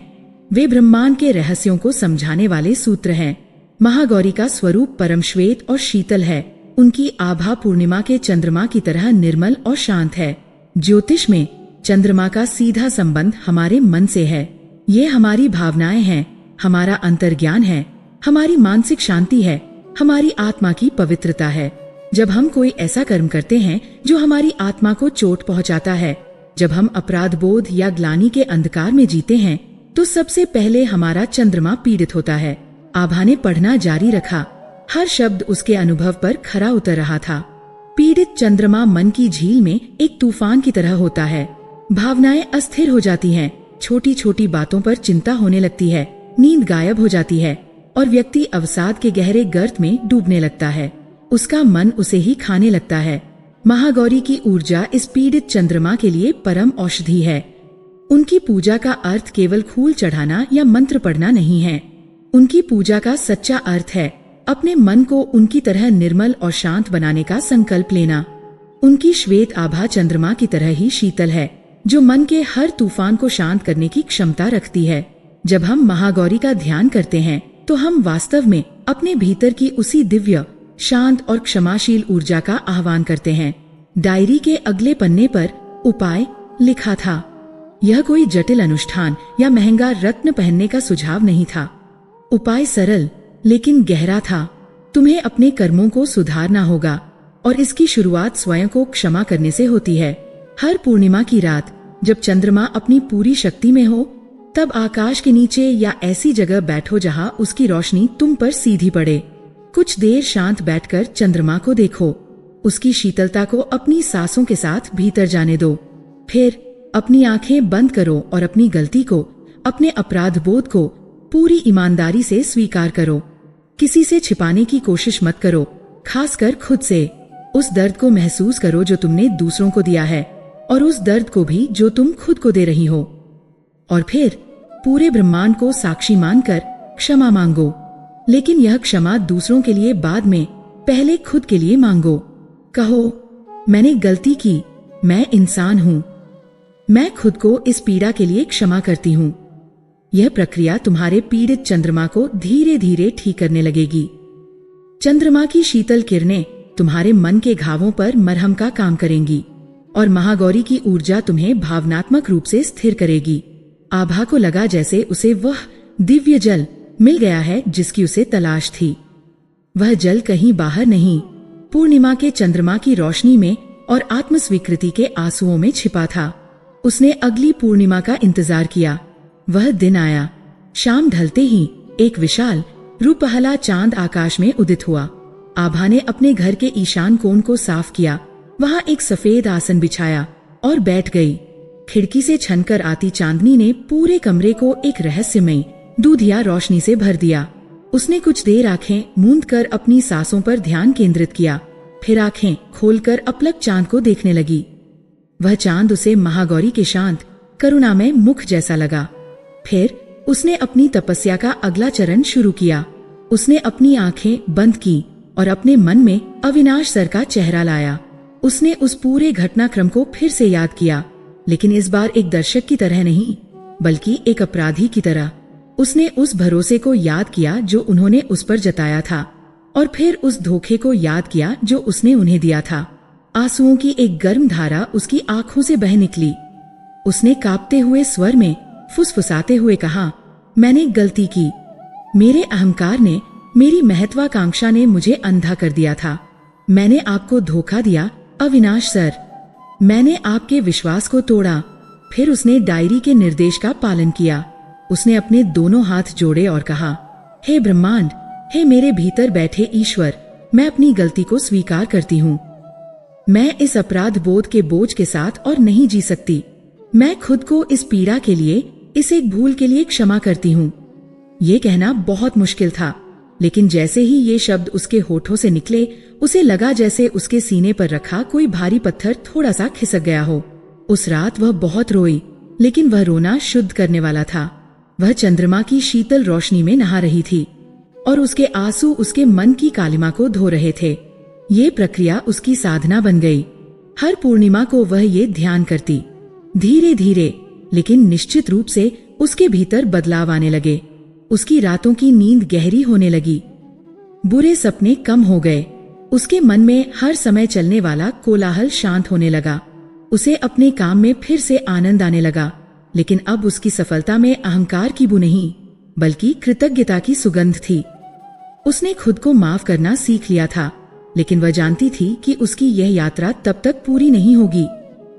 वे ब्रह्मांड के रहस्यों को समझाने वाले सूत्र हैं। महागौरी का स्वरूप परम श्वेत और शीतल है। उनकी आभा पूर्णिमा के चंद्रमा की तरह निर्मल और शांत है। ज्योतिष में चंद्रमा का सीधा संबंध हमारे मन से है। ये हमारी भावनाएं हैं, हमारा अंतर्ज्ञान है, हमारी मानसिक शांति है, हमारी आत्मा की पवित्रता है। जब हम कोई ऐसा कर्म करते हैं जो हमारी आत्मा को चोट पहुंचाता है, जब हम अपराध बोध या ग्लानि के अंधकार में जीते हैं, तो सबसे पहले हमारा चंद्रमा पीड़ित होता है। आभा ने पढ़ना जारी रखा। हर शब्द उसके अनुभव पर खरा उतर रहा था। पीड़ित चंद्रमा मन की झील में एक तूफान की तरह होता है। भावनाएं अस्थिर हो जाती हैं, छोटी छोटी बातों पर चिंता होने लगती है, नींद गायब हो जाती है और व्यक्ति अवसाद के गहरे गर्त में डूबने लगता है। उसका मन उसे ही खाने लगता है। महागौरी की ऊर्जा इस पीड़ित चंद्रमा के लिए परम औषधि है। उनकी पूजा का अर्थ केवल फूल चढ़ाना या मंत्र पढ़ना नहीं है। उनकी पूजा का सच्चा अर्थ है अपने मन को उनकी तरह निर्मल और शांत बनाने का संकल्प लेना। उनकी श्वेत आभा चंद्रमा की तरह ही शीतल है, जो मन के हर तूफान को शांत करने की क्षमता रखती है। जब हम महागौरी का ध्यान करते हैं तो हम वास्तव में अपने भीतर की उसी दिव्य, शांत और क्षमाशील ऊर्जा का आह्वान करते हैं। डायरी के अगले पन्ने पर उपाय लिखा था। यह कोई जटिल अनुष्ठान या महंगा रत्न पहनने का सुझाव नहीं था। उपाय सरल लेकिन गहरा था। तुम्हें अपने कर्मों को सुधारना होगा और इसकी शुरुआत स्वयं को क्षमा करने से होती है। हर पूर्णिमा की रात जब चंद्रमा अपनी पूरी शक्ति में हो, तब आकाश के नीचे या ऐसी जगह बैठो जहां उसकी रोशनी तुम पर सीधी पड़े। कुछ देर शांत बैठकर चंद्रमा को देखो। उसकी शीतलता को अपनी सांसों के साथ भीतर जाने दो। फिर अपनी आंखें बंद करो और अपनी गलती को, अपने अपराध बोध को पूरी ईमानदारी से स्वीकार करो। किसी से छिपाने की कोशिश मत करो, खासकर खुद से। उस दर्द को महसूस करो जो तुमने दूसरों को दिया है और उस दर्द को भी जो तुम खुद को दे रही हो। और फिर पूरे ब्रह्मांड को साक्षी मानकर क्षमा मांगो। लेकिन यह क्षमा दूसरों के लिए बाद में, पहले खुद के लिए मांगो। कहो, मैंने गलती की, मैं इंसान हूँ। मैं खुद को इस पीड़ा के लिए क्षमा करती हूँ। यह प्रक्रिया तुम्हारे पीड़ित चंद्रमा को धीरे धीरे ठीक करने लगेगी। चंद्रमा की शीतल किरणें तुम्हारे मन के घावों पर मरहम का काम करेंगी और महागौरी की ऊर्जा तुम्हें भावनात्मक रूप से स्थिर करेगी। आभा को लगा जैसे उसे वह दिव्य जल मिल गया है जिसकी उसे तलाश थी। वह जल कहीं बाहर नहीं, पूर्णिमा के चंद्रमा की रोशनी में और आत्मस्वीकृति के आंसुओं में छिपा था। उसने अगली पूर्णिमा का इंतजार किया। वह दिन आया। शाम ढलते ही एक विशाल रूपहला चांद आकाश में उदित हुआ। आभा ने अपने घर के ईशान कोण को साफ किया, वहां एक सफेद आसन बिछाया और बैठ गई। खिड़की से छनकर आती चांदनी ने पूरे कमरे को एक रहस्यमय दूधिया रोशनी से भर दिया। उसने कुछ देर आंखें मूंद कर अपनी सांसों पर ध्यान केंद्रित किया, फिर आंखें खोलकर अपलक चांद को देखने लगी। वह चांद उसे महागौरी के शांत, करुणामय मुख जैसा लगा। फिर उसने अपनी तपस्या का अगला चरण शुरू किया। उसने अपनी आंखें बंद की और अपने मन में अविनाश सर का चेहरा लाया। उसने उस पूरे घटनाक्रम को फिर से याद किया, लेकिन इस बार एक दर्शक की तरह नहीं, बल्कि एक अपराधी की तरह। उसने उस भरोसे को याद किया जो उन्होंने उस पर जताया था, और फिर उस धोखे को याद किया जो उसने उन्हें दिया था। आंसुओं की एक गर्म धारा उसकी आंखों से बह निकली। उसने कांपते हुए स्वर में फुसफुसाते हुए कहा, मैंने गलती की। मेरे अहंकार ने, मेरी महत्वाकांक्षा ने मुझे अंधा कर दिया था। मैंने आपको धोखा दिया अविनाश सर। मैंने आपके विश्वास को तोड़ा। फिर उसने डायरी के निर्देश का पालन किया। उसने अपने दोनों हाथ जोड़े और कहा, हे ब्रह्मांड, हे मेरे भीतर बैठे ईश्वर, मैं अपनी गलती को स्वीकार करती हूँ। मैं इस अपराध बोध के बोझ के साथ और नहीं जी सकती। मैं खुद को इस पीड़ा के लिए, इस एक भूल के लिए क्षमा करती हूँ। ये कहना बहुत मुश्किल था, लेकिन जैसे ही ये शब्द उसके होठों से निकले, उसे लगा जैसे उसके सीने पर रखा कोई भारी पत्थर थोड़ा सा खिसक गया हो। उस रात वह बहुत रोई, लेकिन वह रोना शुद्ध करने वाला था। वह चंद्रमा की शीतल रोशनी में नहा रही थी और उसके आंसू उसके मन की कालिमा को धो रहे थे। ये प्रक्रिया उसकी साधना बन गई। हर पूर्णिमा को वह ये ध्यान करती। धीरे धीरे लेकिन निश्चित रूप से उसके भीतर बदलाव आने लगे। उसकी रातों की नींद गहरी होने लगी। बुरे सपने कम हो गए। उसके मन में हर समय चलने वाला कोलाहल शांत होने लगा। उसे अपने काम में फिर से आनंद आने लगा, लेकिन अब उसकी सफलता में अहंकार की बू नहीं, बल्कि कृतज्ञता की सुगंध थी। उसने खुद को माफ करना सीख लिया था, लेकिन वह जानती थी कि उसकी यह यात्रा तब तक पूरी नहीं होगी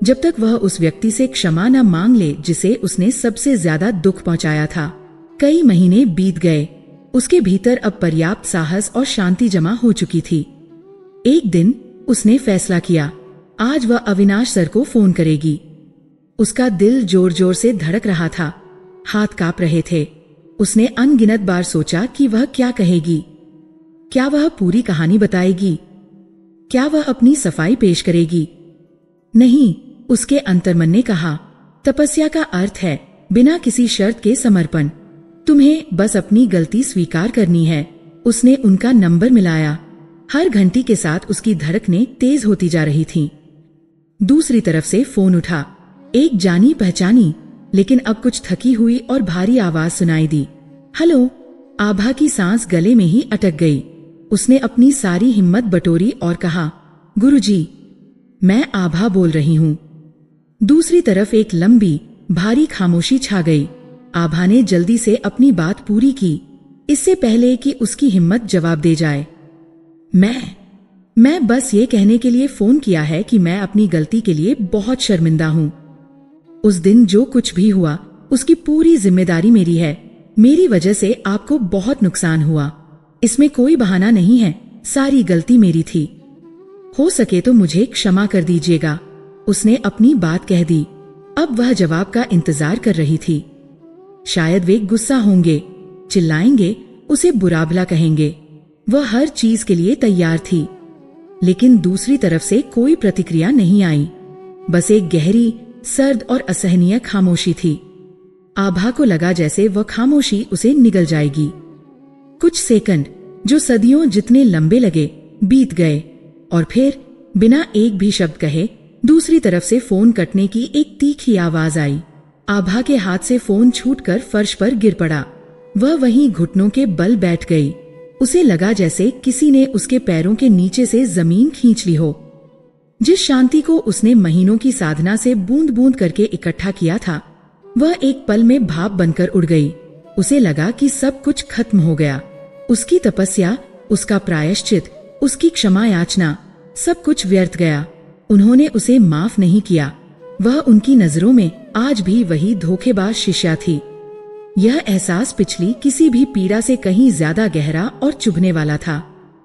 जब तक वह उस व्यक्ति से क्षमा न मांग ले जिसे उसने सबसे ज्यादा दुख पहुंचाया था। कई महीने बीत गए। उसके भीतर अब पर्याप्त साहस और शांति जमा हो चुकी थी। एक दिन उसने फैसला किया, आज वह अविनाश सर को फोन करेगी। उसका दिल जोर जोर से धड़क रहा था, हाथ कांप रहे थे। उसने अनगिनत बार सोचा कि वह क्या कहेगी। क्या वह पूरी कहानी बताएगी? क्या वह अपनी सफाई पेश करेगी? नहीं, उसके अंतर्मन ने कहा। तपस्या का अर्थ है बिना किसी शर्त के समर्पण। तुम्हें बस अपनी गलती स्वीकार करनी है। उसने उनका नंबर मिलाया। हर घंटी के साथ उसकी धड़कनें तेज होती जा रही थीं। दूसरी तरफ से फोन उठा। एक जानी पहचानी लेकिन अब कुछ थकी हुई और भारी आवाज सुनाई दी। हेलो। आभा की सांस गले में ही अटक गई। उसने अपनी सारी हिम्मत बटोरी और कहा, गुरुजी, मैं आभा बोल रही हूं। दूसरी तरफ एक लंबी भारी खामोशी छा गई। आभा ने जल्दी से अपनी बात पूरी की, इससे पहले कि उसकी हिम्मत जवाब दे जाए। मैं बस ये कहने के लिए फोन किया है कि मैं अपनी गलती के लिए बहुत शर्मिंदा हूं। उस दिन जो कुछ भी हुआ उसकी पूरी जिम्मेदारी मेरी है। मेरी वजह से आपको बहुत नुकसान हुआ। इसमें कोई बहाना नहीं है, सारी गलती मेरी थी। हो सके तो मुझे क्षमा कर दीजिएगा। उसने अपनी बात कह दी। अब वह जवाब का इंतजार कर रही थी। शायद वे गुस्सा होंगे, चिल्लाएंगे, उसे बुरा भला कहेंगे। वह हर चीज के लिए तैयार थी, लेकिन दूसरी तरफ से कोई प्रतिक्रिया नहीं आई। बस एक गहरी, सर्द और असहनीय खामोशी थी। आभा को लगा जैसे वह खामोशी उसे निगल जाएगी। कुछ सेकंड जो सदियों जितने लंबे लगे बीत गए और फिर बिना एक भी शब्द कहे दूसरी तरफ से फोन कटने की एक तीखी आवाज आई। आभा के हाथ से फोन छूटकर फर्श पर गिर पड़ा। वह वहीं घुटनों के बल बैठ गई। उसे लगा जैसे किसी ने उसके पैरों के नीचे से जमीन खींच ली हो। जिस शांति को उसने महीनों की साधना से बूंद बूंद करके इकट्ठा किया था, वह एक पल में भाप बनकर उड़ गई। उसे लगा कि सब कुछ खत्म हो गया। उसकी तपस्या, उसका प्रायश्चित, उसकी क्षमा याचना, सब कुछ व्यर्थ गया। उन्होंने उसे माफ नहीं किया। वह उनकी नजरों में आज भी वही धोखेबाज शिष्या थी। यह एहसास पिछली किसी भी पीड़ा से कहीं ज्यादा गहरा और चुभने वाला था।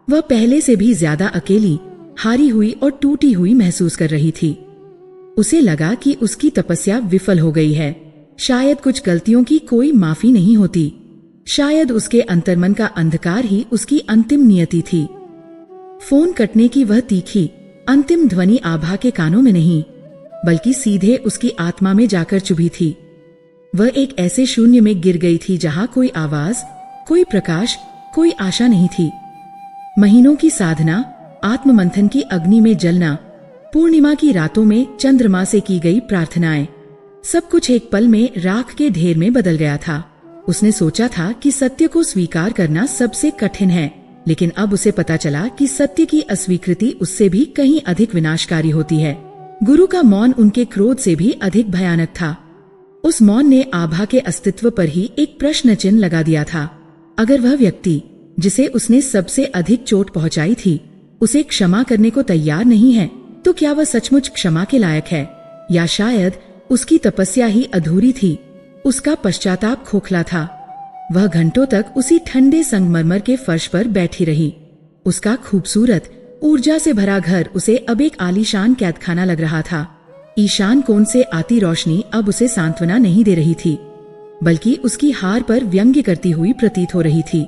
वह पहले से भी ज्यादा अकेली, हारी हुई और टूटी हुई महसूस कर रही थी। उसे लगा कि उसकी तपस्या विफल हो गई है। शायद कुछ गलतियों की कोई माफी नहीं होती। शायद उसके अंतर्मन का अंधकार ही उसकी अंतिम नियति थी। फोन कटने की वह तीखी अंतिम ध्वनि आभा के कानों में नहीं, बल्कि सीधे उसकी आत्मा में जाकर चुभी थी। वह एक ऐसे शून्य में गिर गई थी जहां कोई आवाज, कोई प्रकाश, कोई आशा नहीं थी। महीनों की साधना, आत्ममंथन की अग्नि में जलना, पूर्णिमा की रातों में चंद्रमा से की गई प्रार्थनाएं, सब कुछ एक पल में राख के ढेर में बदल गया था। उसने सोचा था कि सत्य को स्वीकार करना सबसे कठिन है, लेकिन अब उसे पता चला कि सत्य की अस्वीकृति उससे भी कहीं अधिक विनाशकारी होती है। गुरु का मौन उनके क्रोध से भी अधिक भयानक था। उस मौन ने आभा के अस्तित्व पर ही एक प्रश्न चिन्ह लगा दिया था। अगर वह व्यक्ति जिसे उसने सबसे अधिक चोट पहुंचाई थी उसे क्षमा करने को तैयार नहीं है, तो क्या वह सचमुच क्षमा के लायक है? या शायद उसकी तपस्या ही अधूरी थी, उसका पश्चाताप खोखला था। वह घंटों तक उसी ठंडे संगमरमर के फर्श पर बैठी रही। उसका खूबसूरत, ऊर्जा से भरा घर उसे अब एक आलीशान कैदखाना लग रहा था। ईशान कोण से आती रोशनी अब उसे सांत्वना नहीं दे रही थी, बल्कि उसकी हार पर व्यंग्य करती हुई प्रतीत हो रही थी।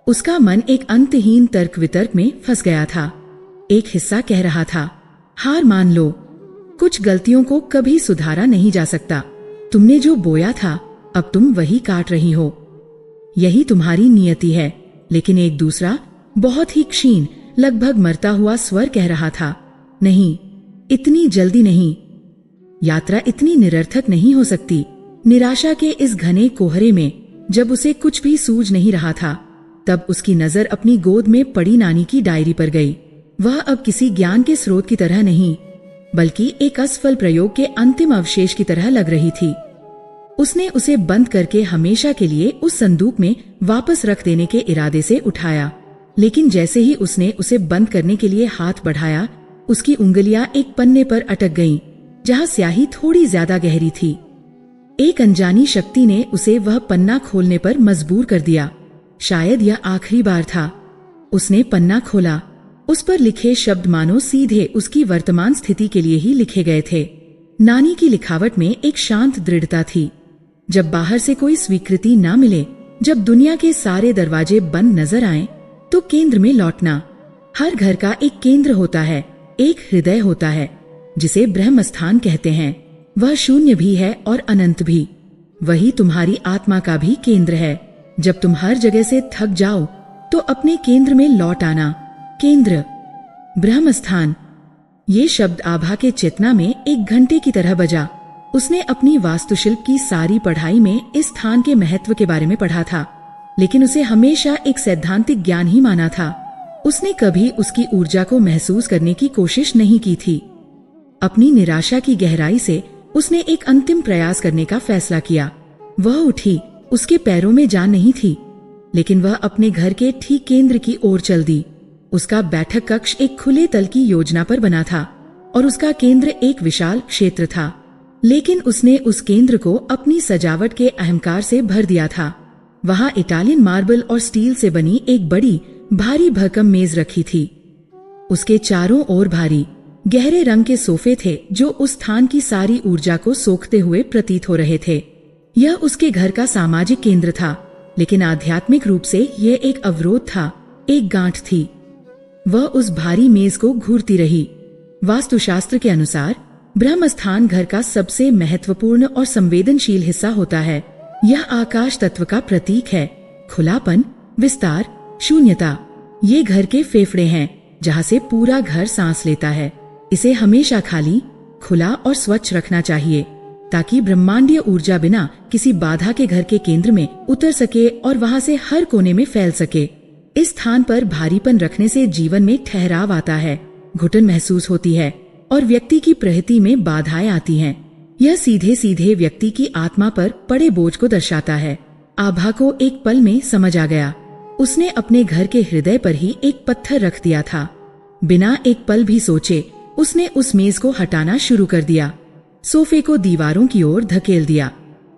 उसका मन एक अंतहीन तर्क वितर्क में फंस गया था। एक हिस्सा कह रहा था, हार मान लो, कुछ गलतियों को कभी सुधारा नहीं जा सकता। तुमने जो बोया था अब तुम वही काट रही हो, यही तुम्हारी नियति है। लेकिन एक दूसरा, बहुत ही क्षीण, लगभग मरता हुआ स्वर कह रहा था, नहीं, इतनी जल्दी नहीं। यात्रा इतनी निरर्थक नहीं हो सकती। निराशा के इस घने कोहरे में जब उसे कुछ भी सूझ नहीं रहा था, तब उसकी नजर अपनी गोद में पड़ी नानी की डायरी पर गई। वह अब किसी ज्ञान के स्रोत की तरह नहीं, बल्कि एक असफल प्रयोग के अंतिम अवशेष की तरह लग रही थी। उसने उसे बंद करके हमेशा के लिए उस संदूक में वापस रख देने के इरादे से उठाया, लेकिन जैसे ही उसने उसे बंद करने के लिए हाथ बढ़ाया, उसकी उंगलियां एक पन्ने पर अटक गईं, जहां स्याही थोड़ी ज्यादा गहरी थी। एक अनजानी शक्ति ने उसे वह पन्ना खोलने पर मजबूर कर दिया। शायद यह आखिरी बार था। उसने पन्ना खोला। उस पर लिखे शब्द मानो सीधे उसकी वर्तमान स्थिति के लिए ही लिखे गए थे। नानी की लिखावट में एक शांत दृढ़ता थी। जब बाहर से कोई स्वीकृति न मिले, जब दुनिया के सारे दरवाजे बंद नजर आएं, तो केंद्र में लौटना। हर घर का एक केंद्र होता है, एक हृदय होता है जिसे ब्रह्म स्थान कहते हैं। वह शून्य भी है और अनंत भी। वही तुम्हारी आत्मा का भी केंद्र है। जब तुम हर जगह से थक जाओ तो अपने केंद्र में लौट आना। केंद्र, ब्रह्म स्थान। ये शब्द आभा के चेतना में एक घंटे की तरह बजा। उसने अपनी वास्तुशिल्प की सारी पढ़ाई में इस स्थान के महत्व के बारे में पढ़ा था, लेकिन उसे हमेशा एक सैद्धांतिक ज्ञान ही माना था। उसने कभी उसकी ऊर्जा को महसूस करने की कोशिश नहीं की थी। अपनी निराशा की गहराई से उसने एक अंतिम प्रयास करने का फैसला किया। वह उठी। उसके पैरों में जान नहीं थी, लेकिन वह अपने घर के ठीक केंद्र की ओर चल दी। उसका बैठक कक्ष एक खुले तल की योजना पर बना था और उसका केंद्र एक विशाल क्षेत्र था, लेकिन उसने उस केंद्र को अपनी सजावट के अहंकार से भर दिया था। वहां इटालियन मार्बल और स्टील से बनी एक बड़ी भारी भरकम मेज रखी थी। उसके चारों ओर भारी गहरे रंग के सोफे थे जो उस स्थान की सारी ऊर्जा को सोखते हुए प्रतीत हो रहे थे। यह उसके घर का सामाजिक केंद्र था, लेकिन आध्यात्मिक रूप से यह एक अवरोध था, एक गांठ थी। वह उस भारी मेज को घूरती रही। वास्तुशास्त्र के अनुसार ब्रह्म स्थान घर का सबसे महत्वपूर्ण और संवेदनशील हिस्सा होता है। यह आकाश तत्व का प्रतीक है। खुलापन, विस्तार, शून्यता। ये घर के फेफड़े हैं जहाँ से पूरा घर सांस लेता है। इसे हमेशा खाली, खुला और स्वच्छ रखना चाहिए ताकि ब्रह्मांडीय ऊर्जा बिना किसी बाधा के घर के केंद्र में उतर सके और वहाँ से हर कोने में फैल सके। इस स्थान पर भारीपन रखने से जीवन में ठहराव आता है, घुटन महसूस होती है और व्यक्ति की प्रकृति में बाधाएं आती हैं। यह सीधे सीधे व्यक्ति की आत्मा पर पड़े बोझ को दर्शाता है। आभा को एक पल में समझ आ गया। उसने अपने घर के हृदय पर ही एक पत्थर रख दिया था। बिना एक पल भी सोचे उसने उस मेज को हटाना शुरू कर दिया, सोफे को दीवारों की ओर धकेल दिया।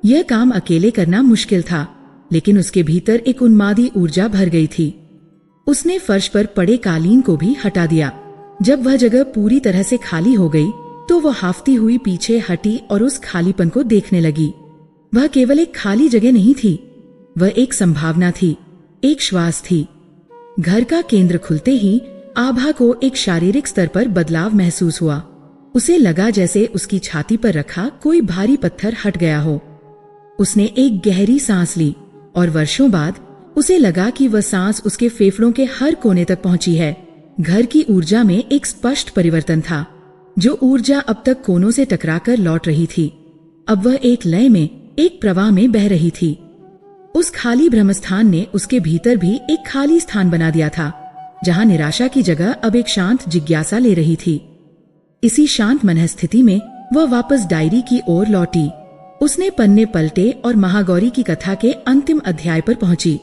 यह काम अकेले करना मुश्किल था, लेकिन उसके भीतर एक उन्मादी ऊर्जा भर गई थी। उसने फर्श पर पड़े कालीन को भी हटा दिया। जब वह जगह पूरी तरह से खाली हो गई तो वह हाफती हुई पीछे हटी और उस खालीपन को देखने लगी। वह केवल एक खाली जगह नहीं थी, वह एक संभावना थी, एक श्वास थी। घर का केंद्र खुलते ही आभा को एक शारीरिक स्तर पर बदलाव महसूस हुआ। उसे लगा जैसे उसकी छाती पर रखा कोई भारी पत्थर हट गया हो। उसने एक गहरी सांस ली और वर्षों बाद उसे लगा कि वह सांस उसके फेफड़ों के हर कोने तक पहुंची है। घर की ऊर्जा में एक स्पष्ट परिवर्तन था। जो ऊर्जा अब तक कोनों से टकराकर लौट रही थी, अब वह एक लय में, एक प्रवाह में बह रही थी। उस खाली ब्रह्मस्थान ने उसके भीतर भी एक खाली स्थान बना दिया था, जहां निराशा की जगह अब एक शांत जिज्ञासा ले रही थी। इसी शांत मनस्थिति में वह वापस डायरी की ओर लौटी। उसने पन्ने पलटे और महागौरी की कथा के अंतिम अध्याय पर पहुंची।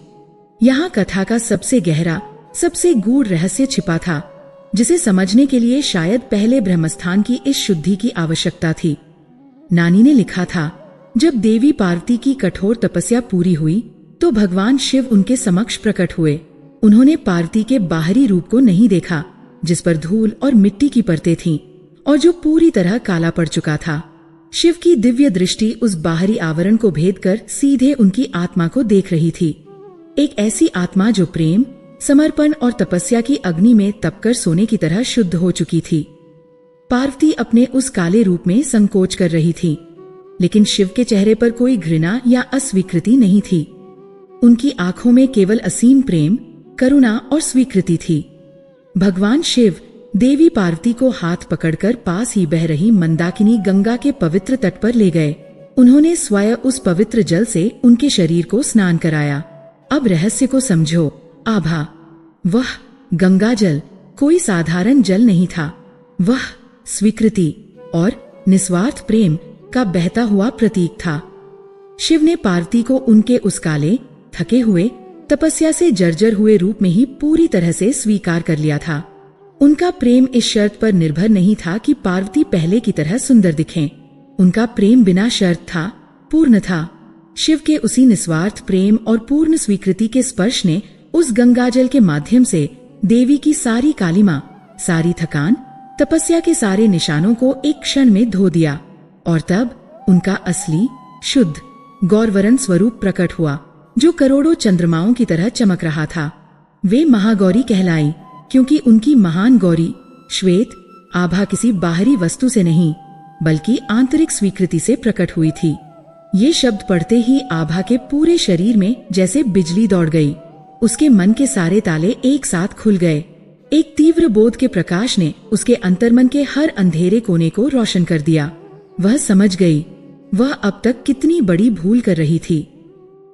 यहाँ कथा का सबसे गहरा, सबसे गूढ़ रहस्य छिपा था, जिसे समझने के लिए शायद पहले ब्रह्मस्थान की इस शुद्धि की आवश्यकता थी। नानी ने लिखा था, जब देवी पार्वती की कठोर तपस्या पूरी हुई तो भगवान शिव उनके समक्ष प्रकट हुए। उन्होंने पार्वती के बाहरी रूप को नहीं देखा, जिस पर धूल और मिट्टी की परतें थीं और जो पूरी तरह काला पड़ चुका था। शिव की दिव्य दृष्टि उस बाहरी आवरण को भेद कर सीधे उनकी आत्मा को देख रही थी। एक ऐसी आत्मा जो प्रेम, समर्पण और तपस्या की अग्नि में तपकर सोने की तरह शुद्ध हो चुकी थी। पार्वती अपने उस काले रूप में संकोच कर रही थी, लेकिन शिव के चेहरे पर कोई घृणा या अस्वीकृति नहीं थी। उनकी आंखों में केवल असीम प्रेम, करुणा और स्वीकृति थी। भगवान शिव देवी पार्वती को हाथ पकड़कर पास ही बह रही मंदाकिनी गंगा के पवित्र तट पर ले गए। उन्होंने स्वयं उस पवित्र जल से उनके शरीर को स्नान कराया। अब रहस्य को समझो आभा। वह गंगा जल कोई साधारण जल नहीं था, वह स्वीकृति और निस्वार्थ प्रेम का बहता हुआ प्रतीक था। शिव ने पार्वती को उनके उस काले, थके हुए, तपस्या से जर्जर हुए रूप में ही पूरी तरह से स्वीकार कर लिया था। उनका प्रेम इस शर्त पर निर्भर नहीं था कि पार्वती पहले की तरह सुंदर दिखें। उनका प्रेम बिना शर्त था, पूर्ण था। शिव के उसी निस्वार्थ प्रेम और पूर्ण स्वीकृति के स्पर्श ने उस गंगाजल के माध्यम से देवी की सारी कालिमा, सारी थकान, तपस्या के सारे निशानों को एक क्षण में धो दिया। और तब उनका असली, शुद्ध, गौरवर्ण स्वरूप प्रकट हुआ, जो करोड़ों चंद्रमाओं की तरह चमक रहा था। वे महागौरी कहलाई। क्योंकि उनकी महान गौरी श्वेत आभा किसी बाहरी वस्तु से नहीं बल्कि आंतरिक स्वीकृति से प्रकट हुई थी। ये शब्द पढ़ते ही आभा के पूरे शरीर में जैसे बिजली दौड़ गई। उसके मन के सारे ताले एक साथ खुल गए। एक तीव्र बोध के प्रकाश ने उसके अंतर्मन के हर अंधेरे कोने को रोशन कर दिया। वह समझ गई वह अब तक कितनी बड़ी भूल कर रही थी।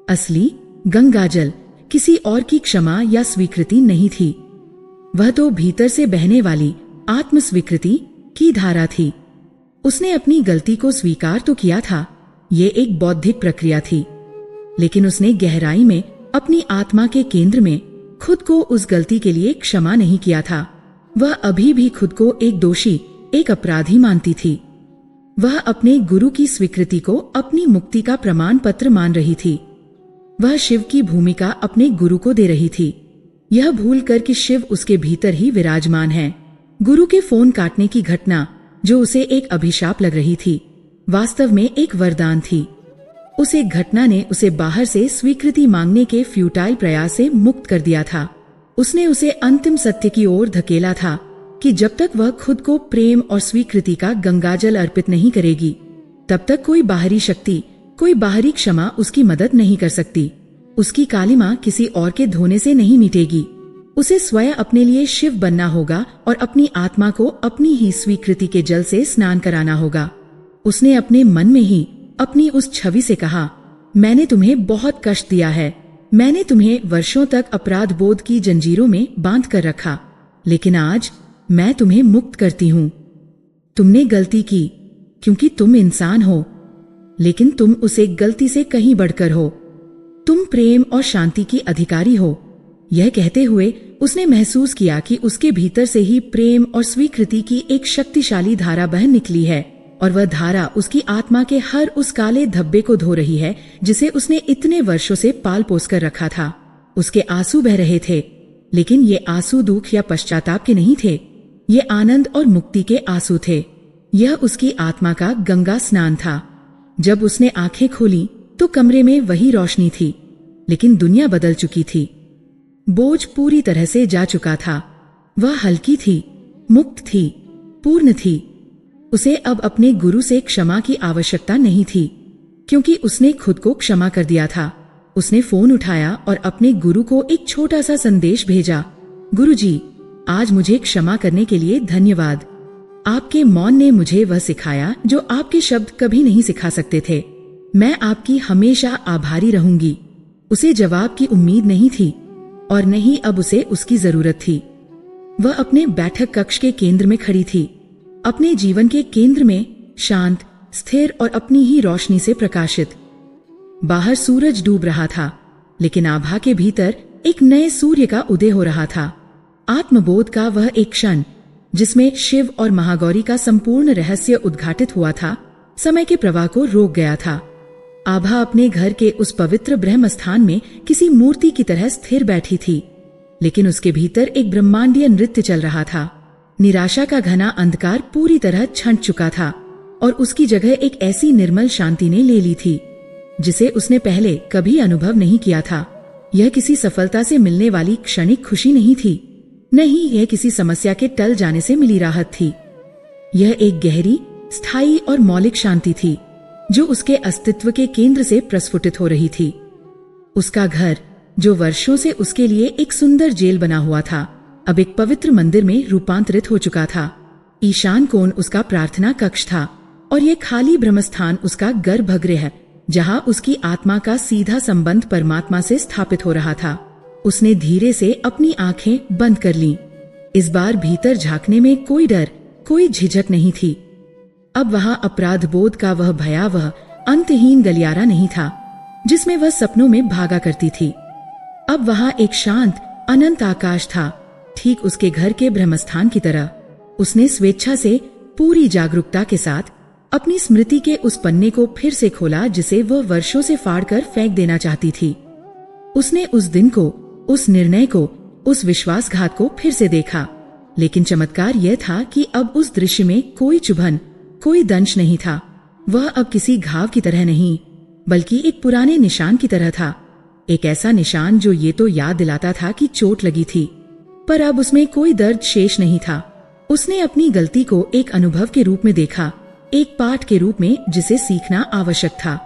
असली गंगाजल किसी और की क्षमा या स्वीकृति नहीं थी, वह तो भीतर से बहने वाली आत्म स्वीकृति की धारा थी। उसने अपनी गलती को स्वीकार तो किया था, ये एक बौद्धिक प्रक्रिया थी, लेकिन उसने गहराई में अपनी आत्मा के केंद्र में खुद को उस गलती के लिए क्षमा नहीं किया था। वह अभी भी खुद को एक दोषी, एक अपराधी मानती थी। वह अपने गुरु की स्वीकृति को अपनी मुक्ति का प्रमाण पत्र मान रही थी। वह शिव की भूमिका अपने गुरु को दे रही थी, यह भूल कर कि शिव उसके भीतर ही विराजमान है। गुरु के फोन काटने की घटना, जो उसे एक अभिशाप लग रही थी, वास्तव में एक वरदान थी। उस एक घटना ने उसे बाहर से स्वीकृति मांगने के फ्यूटाइल प्रयास से मुक्त कर दिया था। उसने उसे अंतिम सत्य की ओर धकेला था कि जब तक वह खुद को प्रेम और स्वीकृति का गंगाजल अर्पित नहीं करेगी, तब तक कोई बाहरी शक्ति, कोई बाहरी क्षमा उसकी मदद नहीं कर सकती। उसकी कालिमा किसी और के धोने से नहीं मिटेगी। उसे स्वयं अपने लिए शिव बनना होगा और अपनी आत्मा को अपनी ही स्वीकृति के जल से स्नान कराना होगा। उसने अपने मन में ही अपनी उस छवि से कहा, मैंने तुम्हें बहुत कष्ट दिया है, मैंने तुम्हें वर्षों तक अपराध बोध की जंजीरों में बांध कर रखा, लेकिन आज मैं तुम्हें मुक्त करती हूँ। तुमने गलती की क्योंकि तुम इंसान हो, लेकिन तुम उस एक गलती से कहीं बढ़कर हो। तुम प्रेम और शांति की अधिकारी हो। यह कहते हुए उसने महसूस किया कि उसके भीतर से ही प्रेम और स्वीकृति की एक शक्तिशाली धारा बह निकली है, और वह धारा उसकी आत्मा के हर उस काले धब्बे को धो रही है जिसे उसने इतने वर्षों से पाल पोस कर रखा था। उसके आंसू बह रहे थे, लेकिन ये आंसू दुख या पश्चाताप के नहीं थे, ये आनंद और मुक्ति के आंसू थे। यह उसकी आत्मा का गंगा स्नान था। जब उसने आंखें खोली तो कमरे में वही रोशनी थी, लेकिन दुनिया बदल चुकी थी। बोझ पूरी तरह से जा चुका था। वह हल्की थी, मुक्त थी, पूर्ण थी। उसे अब अपने गुरु से क्षमा की आवश्यकता नहीं थी, क्योंकि उसने खुद को क्षमा कर दिया था। उसने फोन उठाया और अपने गुरु को एक छोटा सा संदेश भेजा, गुरुजी, आज मुझे क्षमा करने के लिए धन्यवाद। आपके मौन ने मुझे वह सिखाया जो आपके शब्द कभी नहीं सिखा सकते थे। मैं आपकी हमेशा आभारी रहूंगी। उसे जवाब की उम्मीद नहीं थी और नहीं अब उसे उसकी जरूरत थी। वह अपने बैठक कक्ष के केंद्र में खड़ी थी, अपने जीवन के केंद्र में, शांत, स्थिर और अपनी ही रोशनी से प्रकाशित। बाहर सूरज डूब रहा था, लेकिन आभा के भीतर एक नए सूर्य का उदय हो रहा था। आत्मबोध का वह एक क्षण जिसमें शिव और महागौरी का संपूर्ण रहस्य उद्घाटित हुआ था, समय के प्रवाह को रोक गया था। आभा अपने घर के उस पवित्र ब्रह्म स्थान में किसी मूर्ति की तरह स्थिर बैठी थी, लेकिन उसके भीतर एक ब्रह्मांडीय नृत्य चल रहा था। निराशा का घना अंधकार पूरी तरह छंट चुका था और उसकी जगह एक ऐसी निर्मल शांति ने ले ली थी जिसे उसने पहले कभी अनुभव नहीं किया था। यह किसी सफलता से मिलने वाली क्षणिक खुशी नहीं थी, नहीं, यह किसी समस्या के टल जाने से मिली राहत थी। यह एक गहरी, स्थायी और मौलिक शांति थी जो उसके अस्तित्व के केंद्र से प्रस्फुटित हो रही थी। उसका घर, जो वर्षों से उसके लिए एक सुंदर जेल बना हुआ था, अब एक पवित्र मंदिर में रूपांतरित हो चुका था। ईशान कोण उसका प्रार्थना कक्ष था और ये खाली ब्रह्मस्थान उसका गर्भगृह, जहां उसकी आत्मा का सीधा संबंध परमात्मा से स्थापित हो रहा था। उसने धीरे से अपनी आंखें बंद कर लीं। इस बार भीतर झांकने में कोई डर, कोई झिझक नहीं थी। अब वहां अपराध बोध का वह भयावह, अंतहीन गलियारा नहीं था जिसमें वह सपनों में भागा करती थी। अब वहां एक शांत, अनंत आकाश था, ठीक उसके घर के ब्रह्मस्थान की तरह। उसने स्वेच्छा से, पूरी जागरूकता के साथ अपनी स्मृति के उस पन्ने को फिर से खोला जिसे वह वर्षों से फाड़कर फेंक देना चाहती थी। उसने उस दिन को, उस निर्णय को, उस विश्वासघात को फिर से देखा, लेकिन चमत्कार यह था कि अब उस दृश्य में कोई चुभन, कोई दंश नहीं था। वह अब किसी घाव की तरह नहीं, बल्कि एक पुराने निशान की तरह था। एक ऐसा निशान जो ये तो याद दिलाता था कि चोट लगी थी, पर अब उसमें कोई दर्द शेष नहीं था। उसने अपनी गलती को एक अनुभव के रूप में देखा, एक पाठ के रूप में जिसे सीखना आवश्यक था।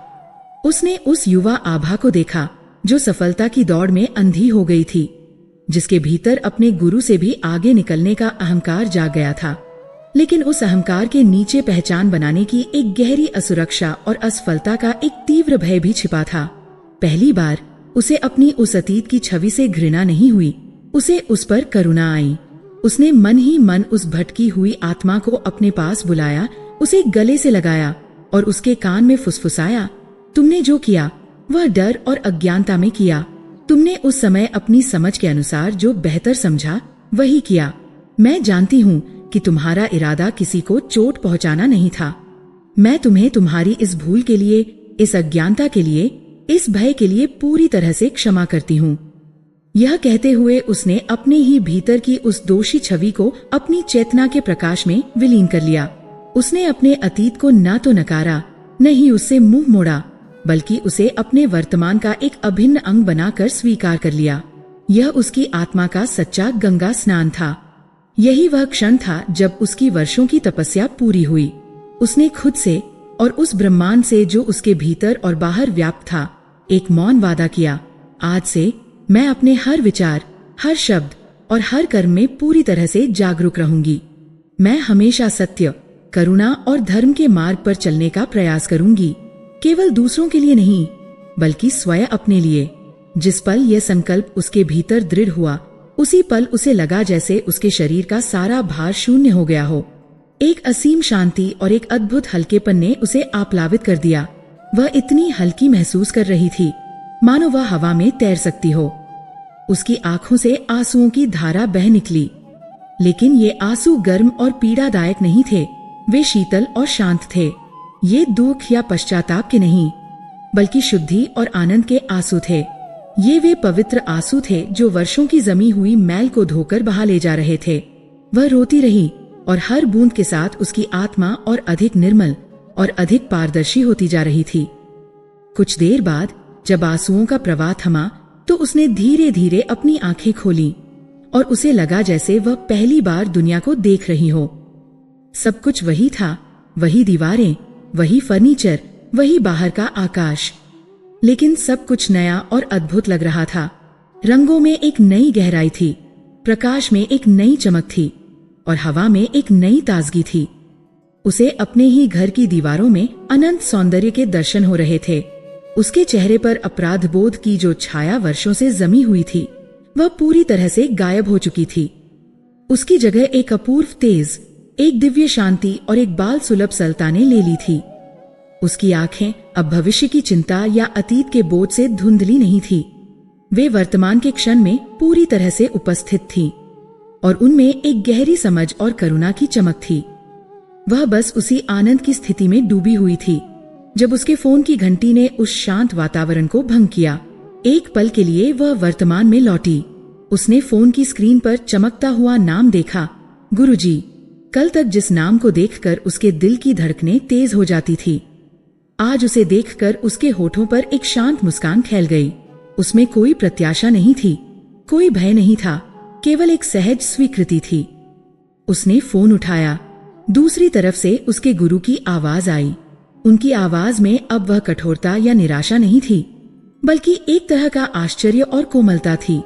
उसने उस युवा आभा को देखा जो सफलता की दौड़ में अंधी हो गई थी, जिसके भीतर अपने गुरु से भी आगे निकलने का अहंकार जाग गया था। लेकिन उस अहंकार के नीचे पहचान बनाने की एक गहरी असुरक्षा और असफलता का एक तीव्र भय भी छिपा था। पहली बार उसे अपनी उस अतीत की छवि से घृणा नहीं हुई, उसे उस पर करुणा आई। उसने मन ही मन उस भटकी हुई आत्मा को अपने पास बुलाया, उसे गले से लगाया और उसके कान में फुसफुसाया, तुमने जो किया वह डर और अज्ञानता में किया। तुमने उस समय अपनी समझ के अनुसार जो बेहतर समझा वही किया। मैं जानती हूँ कि तुम्हारा इरादा किसी को चोट पहुंचाना नहीं था। मैं तुम्हें तुम्हारी इस भूल के लिए, इस अज्ञानता के लिए, इस भय के लिए पूरी तरह से क्षमा करती हूँ। यह कहते हुए उसने अपने ही भीतर की उस दोषी छवि को अपनी चेतना के प्रकाश में विलीन कर लिया। उसने अपने अतीत को न तो नकारा, न ही उससे मुंह मोड़ा, बल्कि उसे अपने वर्तमान का एक अभिन्न अंग बनाकर स्वीकार कर लिया। यह उसकी आत्मा का सच्चा गंगा स्नान था। यही वह क्षण था जब उसकी वर्षों की तपस्या पूरी हुई। उसने खुद से और उस ब्रह्मांड से जो उसके भीतर और बाहर व्याप्त था एक मौन वादा किया, आज से मैं अपने हर विचार, हर शब्द और हर कर्म में पूरी तरह से जागरूक रहूंगी। मैं हमेशा सत्य, करुणा और धर्म के मार्ग पर चलने का प्रयास करूंगी, केवल दूसरों के लिए नहीं बल्कि स्वयं अपने लिए। जिस पल यह संकल्प उसके भीतर दृढ़ हुआ, उसी पल उसे लगा जैसे उसके शरीर का सारा भार शून्य हो गया हो। एक असीम शांति और एक अद्भुत हल्केपन ने उसे आप्लावित कर दिया। वह इतनी हल्की महसूस कर रही थी मानो वह हवा में तैर सकती हो। उसकी आंखों से आंसुओं की धारा बह निकली, लेकिन ये आंसू गर्म और पीड़ादायक नहीं थे, वे शीतल और शांत थे। ये दुख या पश्चाताप के नहीं, बल्कि शुद्धि और आनंद के आंसू थे। ये वे पवित्र आंसू थे जो वर्षों की जमी हुई मैल को धोकर बहा ले जा रहे थे। वह रोती रही और हर बूंद के साथ उसकी आत्मा और अधिक निर्मल और अधिक पारदर्शी होती जा रही थी। कुछ देर बाद जब आंसुओं का प्रवाह थमा तो उसने धीरे धीरे अपनी आंखें खोली और उसे लगा जैसे वह पहली बार दुनिया को देख रही हो। सब कुछ वही था, वही दीवारें, वही फर्नीचर, वही बाहर का आकाश, लेकिन सब कुछ नया और अद्भुत लग रहा था। रंगों में एक नई गहराई थी, प्रकाश में एक नई चमक थी और हवा में एक नई ताजगी थी। उसे अपने ही घर की दीवारों में अनंत सौंदर्य के दर्शन हो रहे थे। उसके चेहरे पर अपराध बोध की जो छाया वर्षों से जमी हुई थी वह पूरी तरह से गायब हो चुकी थी। उसकी जगह एक अपूर्व तेज, एक दिव्य शांति और एक बाल सुलभ सरलता ने ले ली थी। उसकी आंखें अब भविष्य की चिंता या अतीत के बोझ से धुंधली नहीं थी, वे वर्तमान के क्षण में पूरी तरह से उपस्थित थीं और उनमें एक गहरी समझ और करुणा की चमक थी। वह बस उसी आनंद की स्थिति में डूबी हुई थी जब उसके फोन की घंटी ने उस शांत वातावरण को भंग किया। एक पल के लिए वह वर्तमान में लौटी। उसने फोन की स्क्रीन पर चमकता हुआ नाम देखा, गुरुजी। कल तक जिस नाम को देखकर उसके दिल की धड़कनें तेज हो जाती थी, आज उसे देखकर उसके होठों पर एक शांत मुस्कान फैल गई। उसमें कोई प्रत्याशा नहीं थी, कोई भय नहीं था, केवल एक सहज स्वीकृति थी। उसने फोन उठाया। दूसरी तरफ से उसके गुरु की आवाज आई। उनकी आवाज में अब वह कठोरता या निराशा नहीं थी, बल्कि एक तरह का आश्चर्य और कोमलता थी।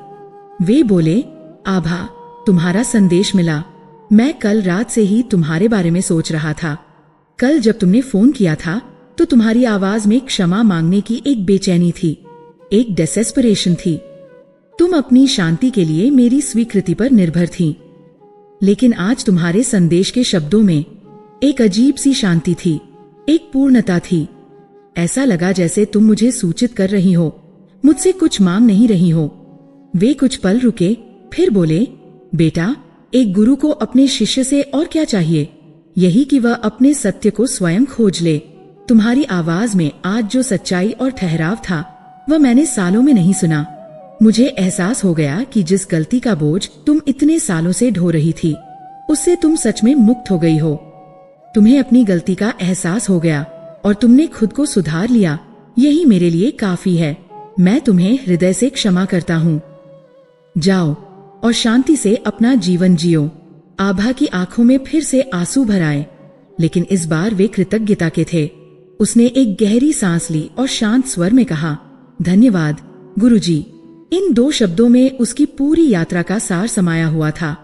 वे बोले, आभा, तुम्हारा संदेश मिला। मैं कल रात से ही तुम्हारे बारे में सोच रहा था। कल जब तुमने फोन किया था तो तुम्हारी आवाज में क्षमा मांगने की एक बेचैनी थी, एक डेस्परेशन थी। तुम अपनी शांति के लिए मेरी स्वीकृति पर निर्भर थी, लेकिन आज तुम्हारे संदेश के शब्दों में एक अजीब सी शांति थी, एक पूर्णता थी। ऐसा लगा जैसे तुम मुझे सूचित कर रही हो, मुझसे कुछ मांग नहीं रही हो। वे कुछ पल रुके, फिर बोले, बेटा, एक गुरु को अपने शिष्य से और क्या चाहिए? यही कि वह अपने सत्य को स्वयं खोज ले। तुम्हारी आवाज में आज जो सच्चाई और ठहराव था वह मैंने सालों में नहीं सुना। मुझे एहसास हो गया कि जिस गलती का बोझ तुम इतने सालों से ढो रही थी उससे तुम सच में मुक्त हो गई हो। तुम्हें अपनी गलती का एहसास हो गया और तुमने खुद को सुधार लिया। यही मेरे लिए काफी है। मैं तुम्हें हृदय से क्षमा करता हूँ। जाओ, और शांति से अपना जीवन जियो। आभा की आंखों में फिर से आंसू भर आए, लेकिन इस बार वे कृतज्ञता के थे। उसने एक गहरी सांस ली और शांत स्वर में कहा, धन्यवाद गुरुजी। इन 2 शब्दों में उसकी पूरी यात्रा का सार समाया हुआ था।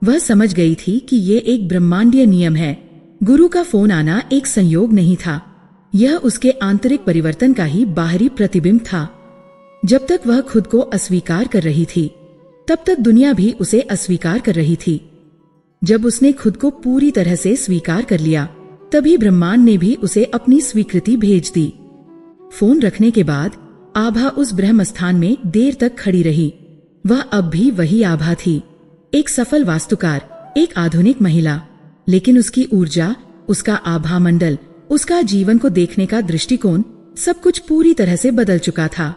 वह समझ गई थी कि ये एक ब्रह्मांडीय नियम है। गुरु का फोन आना एक संयोग नहीं था, यह उसके आंतरिक परिवर्तन का ही बाहरी प्रतिबिंब था। जब तक वह खुद को अस्वीकार कर रही थी, तब तक दुनिया भी उसे अस्वीकार कर रही थी। जब उसने खुद को पूरी तरह से स्वीकार कर लिया, तभी ब्रह्मांड ने भी उसे अपनी स्वीकृति भेज दी। फोन रखने के बाद आभा उस ब्रह्म स्थान में देर तक खड़ी रही। वह अब भी वही आभा थी, एक सफल वास्तुकार, एक आधुनिक महिला, लेकिन उसकी ऊर्जा, उसका आभा मंडल, उसका जीवन को देखने का दृष्टिकोण, सब कुछ पूरी तरह से बदल चुका था।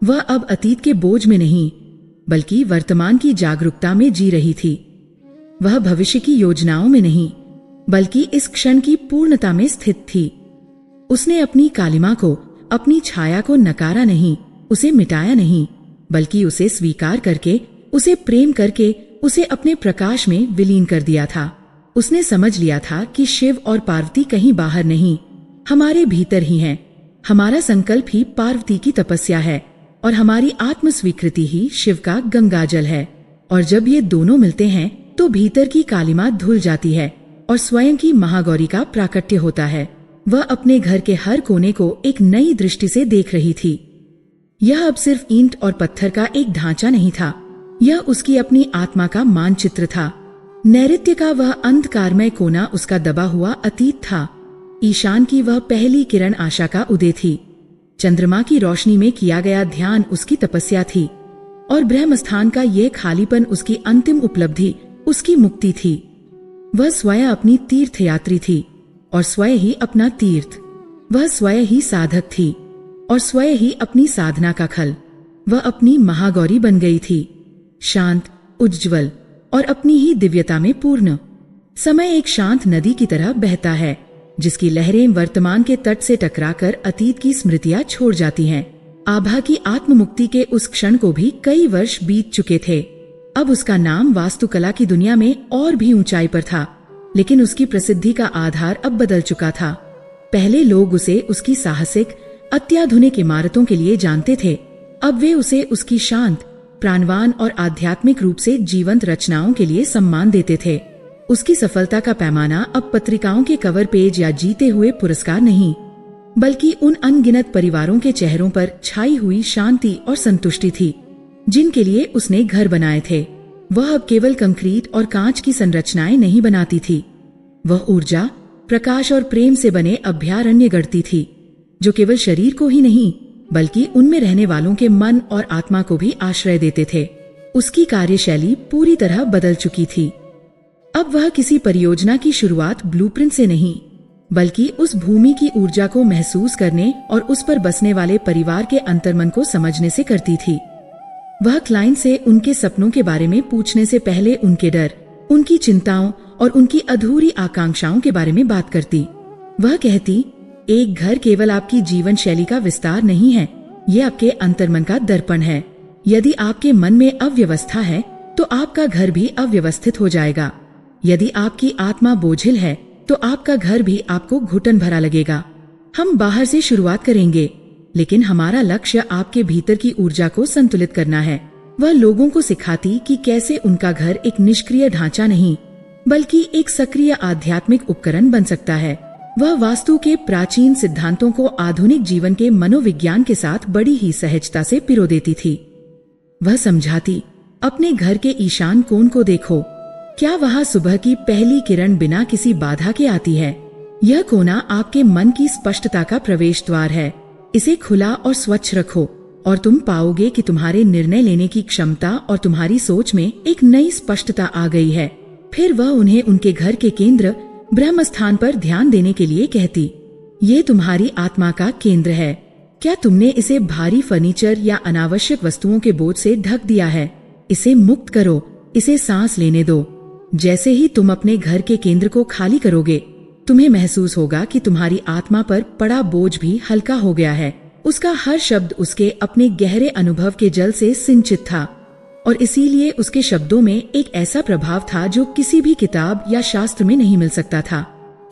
वह अब अतीत के बोझ में नहीं, बल्कि वर्तमान की जागरूकता में जी रही थी। वह भविष्य की योजनाओं में नहीं, बल्कि इस क्षण की पूर्णता में स्थित थी। उसने अपनी कालिमा को, अपनी छाया को नकारा नहीं, उसे मिटाया नहीं, बल्कि उसे स्वीकार करके, उसे प्रेम करके, उसे अपने प्रकाश में विलीन कर दिया था। उसने समझ लिया था कि शिव और पार्वती कहीं बाहर नहीं, हमारे भीतर ही हैं। हमारा संकल्प ही पार्वती की तपस्या है और हमारी आत्म स्वीकृति ही शिव का गंगाजल है। और जब ये दोनों मिलते हैं तो भीतर की कालिमा धुल जाती है और स्वयं की महागौरी का प्राकट्य होता है। वह अपने घर के हर कोने को एक नई दृष्टि से देख रही थी। यह अब सिर्फ ईंट और पत्थर का एक ढांचा नहीं था, यह उसकी अपनी आत्मा का मानचित्र था। नैऋत्य का वह अंधकारमय कोना उसका दबा हुआ अतीत था। ईशान की वह पहली किरण आशा का उदय थी। चंद्रमा की रोशनी में किया गया ध्यान उसकी तपस्या थी और ब्रह्म स्थान का ये खालीपन उसकी अंतिम उपलब्धि, उसकी मुक्ति थी। वह स्वयं अपनी तीर्थयात्री थी और स्वयं ही अपना तीर्थ। वह स्वयं ही साधक थी और स्वयं ही अपनी साधना का खल। वह अपनी महागौरी बन गई थी, शांत, उज्ज्वल और अपनी ही दिव्यता में पूर्ण। समय एक शांत नदी की तरह बहता है, जिसकी लहरें वर्तमान के तट से टकराकर अतीत की स्मृतियां छोड़ जाती हैं। आभा की आत्म मुक्ति के उस क्षण को भी कई वर्ष बीत चुके थे। अब उसका नाम वास्तुकला की दुनिया में और भी ऊंचाई पर था, लेकिन उसकी प्रसिद्धि का आधार अब बदल चुका था। पहले लोग उसे उसकी साहसिक, अत्याधुनिक इमारतों के लिए जानते थे। अब वे उसे उसकी शांत, प्राणवान और आध्यात्मिक रूप से जीवंत रचनाओं के लिए सम्मान देते थे। उसकी सफलता का पैमाना अब पत्रिकाओं के कवर पेज या जीते हुए पुरस्कार नहीं, बल्कि उन अनगिनत परिवारों के चेहरों पर छाई हुई शांति और संतुष्टि थी, जिनके लिए उसने घर बनाए थे। वह अब केवल कंक्रीट और कांच की संरचनाएं नहीं बनाती थी, वह ऊर्जा, प्रकाश और प्रेम से बने अभयारण्य गढ़ती थी, जो केवल शरीर को ही नहीं, बल्कि उनमें रहने वालों के मन और आत्मा को भी आश्रय देते थे। उसकी कार्यशैली पूरी तरह बदल चुकी थी। अब वह किसी परियोजना की शुरुआत ब्लूप्रिंट से नहीं, बल्कि उस भूमि की ऊर्जा को महसूस करने और उस पर बसने वाले परिवार के अंतर्मन को समझने से करती थी। वह क्लाइंट से उनके सपनों के बारे में पूछने से पहले उनके डर, उनकी चिंताओं और उनकी अधूरी आकांक्षाओं के बारे में बात करती। वह कहती, एक घर केवल आपकी जीवन शैली का विस्तार नहीं है, ये आपके अंतर्मन का दर्पण है। यदि आपके मन में अव्यवस्था है, तो आपका घर भी अव्यवस्थित हो जाएगा। यदि आपकी आत्मा बोझिल है, तो आपका घर भी आपको घुटन भरा लगेगा। हम बाहर से शुरुआत करेंगे, लेकिन हमारा लक्ष्य आपके भीतर की ऊर्जा को संतुलित करना है। वह लोगों को सिखाती कि कैसे उनका घर एक निष्क्रिय ढांचा नहीं, बल्कि एक सक्रिय आध्यात्मिक उपकरण बन सकता है। वह वास्तु के प्राचीन सिद्धांतों को आधुनिक जीवन के मनोविज्ञान के साथ बड़ी ही सहजता से पिरो देती थी। वह समझाती, अपने घर के ईशान कोण को देखो, क्या वहाँ सुबह की पहली किरण बिना किसी बाधा के आती है? यह कोना आपके मन की स्पष्टता का प्रवेश द्वार है। इसे खुला और स्वच्छ रखो और तुम पाओगे कि तुम्हारे निर्णय लेने की क्षमता और तुम्हारी सोच में एक नई स्पष्टता आ गई है। फिर वह उन्हें उनके घर के केंद्र ब्रह्म स्थान पर ध्यान देने के लिए कहती, ये तुम्हारी आत्मा का केंद्र है। क्या तुमने इसे भारी फर्नीचर या अनावश्यक वस्तुओं के बोझ से ढक दिया है? इसे मुक्त करो, इसे सांस लेने दो। जैसे ही तुम अपने घर के केंद्र को खाली करोगे, तुम्हें महसूस होगा कि तुम्हारी आत्मा पर पड़ा बोझ भी हल्का हो गया है। उसका हर शब्द उसके अपने गहरे अनुभव के जल से सिंचित था। और इसीलिए उसके शब्दों में एक ऐसा प्रभाव था जो किसी भी किताब या शास्त्र में नहीं मिल सकता था।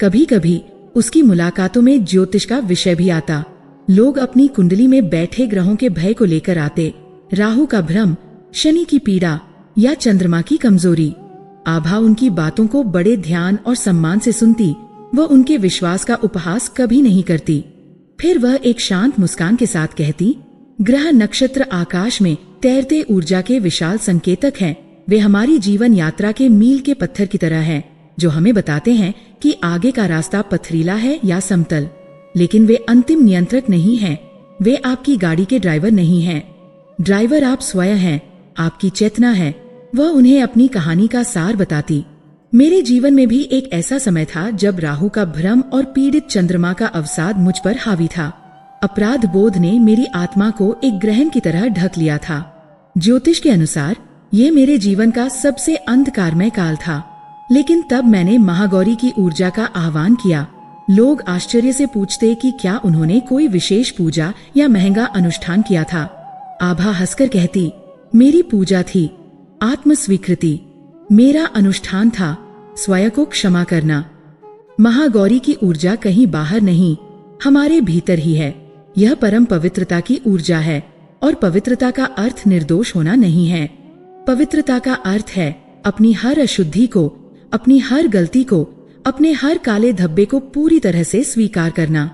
कभी कभी उसकी मुलाकातों में ज्योतिष का विषय भी आता। लोग अपनी कुंडली में बैठे ग्रहों के भय को लेकर आते, राहु का भ्रम, शनि की पीड़ा या चंद्रमा की कमजोरी। आभा उनकी बातों को बड़े ध्यान और सम्मान से सुनती। वह उनके विश्वास का उपहास कभी नहीं करती। फिर वह एक शांत मुस्कान के साथ कहती, ग्रह नक्षत्र आकाश में तैरते ऊर्जा के विशाल संकेतक हैं। वे हमारी जीवन यात्रा के मील के पत्थर की तरह हैं, जो हमें बताते हैं कि आगे का रास्ता पथरीला है या समतल। लेकिन वे अंतिम नियंत्रक नहीं हैं। वे आपकी गाड़ी के ड्राइवर नहीं हैं। ड्राइवर आप स्वयं हैं, आपकी चेतना है। वह उन्हें अपनी कहानी का सार बताती। मेरे जीवन में भी एक ऐसा समय था जब राहु का भ्रम और पीड़ित चंद्रमा का अवसाद मुझ पर हावी था। अपराध बोध ने मेरी आत्मा को एक ग्रहण की तरह ढक लिया था। ज्योतिष के अनुसार ये मेरे जीवन का सबसे अंधकारमय काल था। लेकिन तब मैंने महागौरी की ऊर्जा का आह्वान किया। लोग आश्चर्य से पूछते कि क्या उन्होंने कोई विशेष पूजा या महंगा अनुष्ठान किया था। आभा हंसकर कहती, मेरी पूजा थी आत्म स्वीकृति। मेरा अनुष्ठान था स्वयं को क्षमा करना। महागौरी की ऊर्जा कहीं बाहर नहीं, हमारे भीतर ही है। यह परम पवित्रता की ऊर्जा है और पवित्रता का अर्थ निर्दोष होना नहीं है। पवित्रता का अर्थ है अपनी हर अशुद्धि को, अपनी हर गलती को, अपने हर काले धब्बे को पूरी तरह से स्वीकार करना।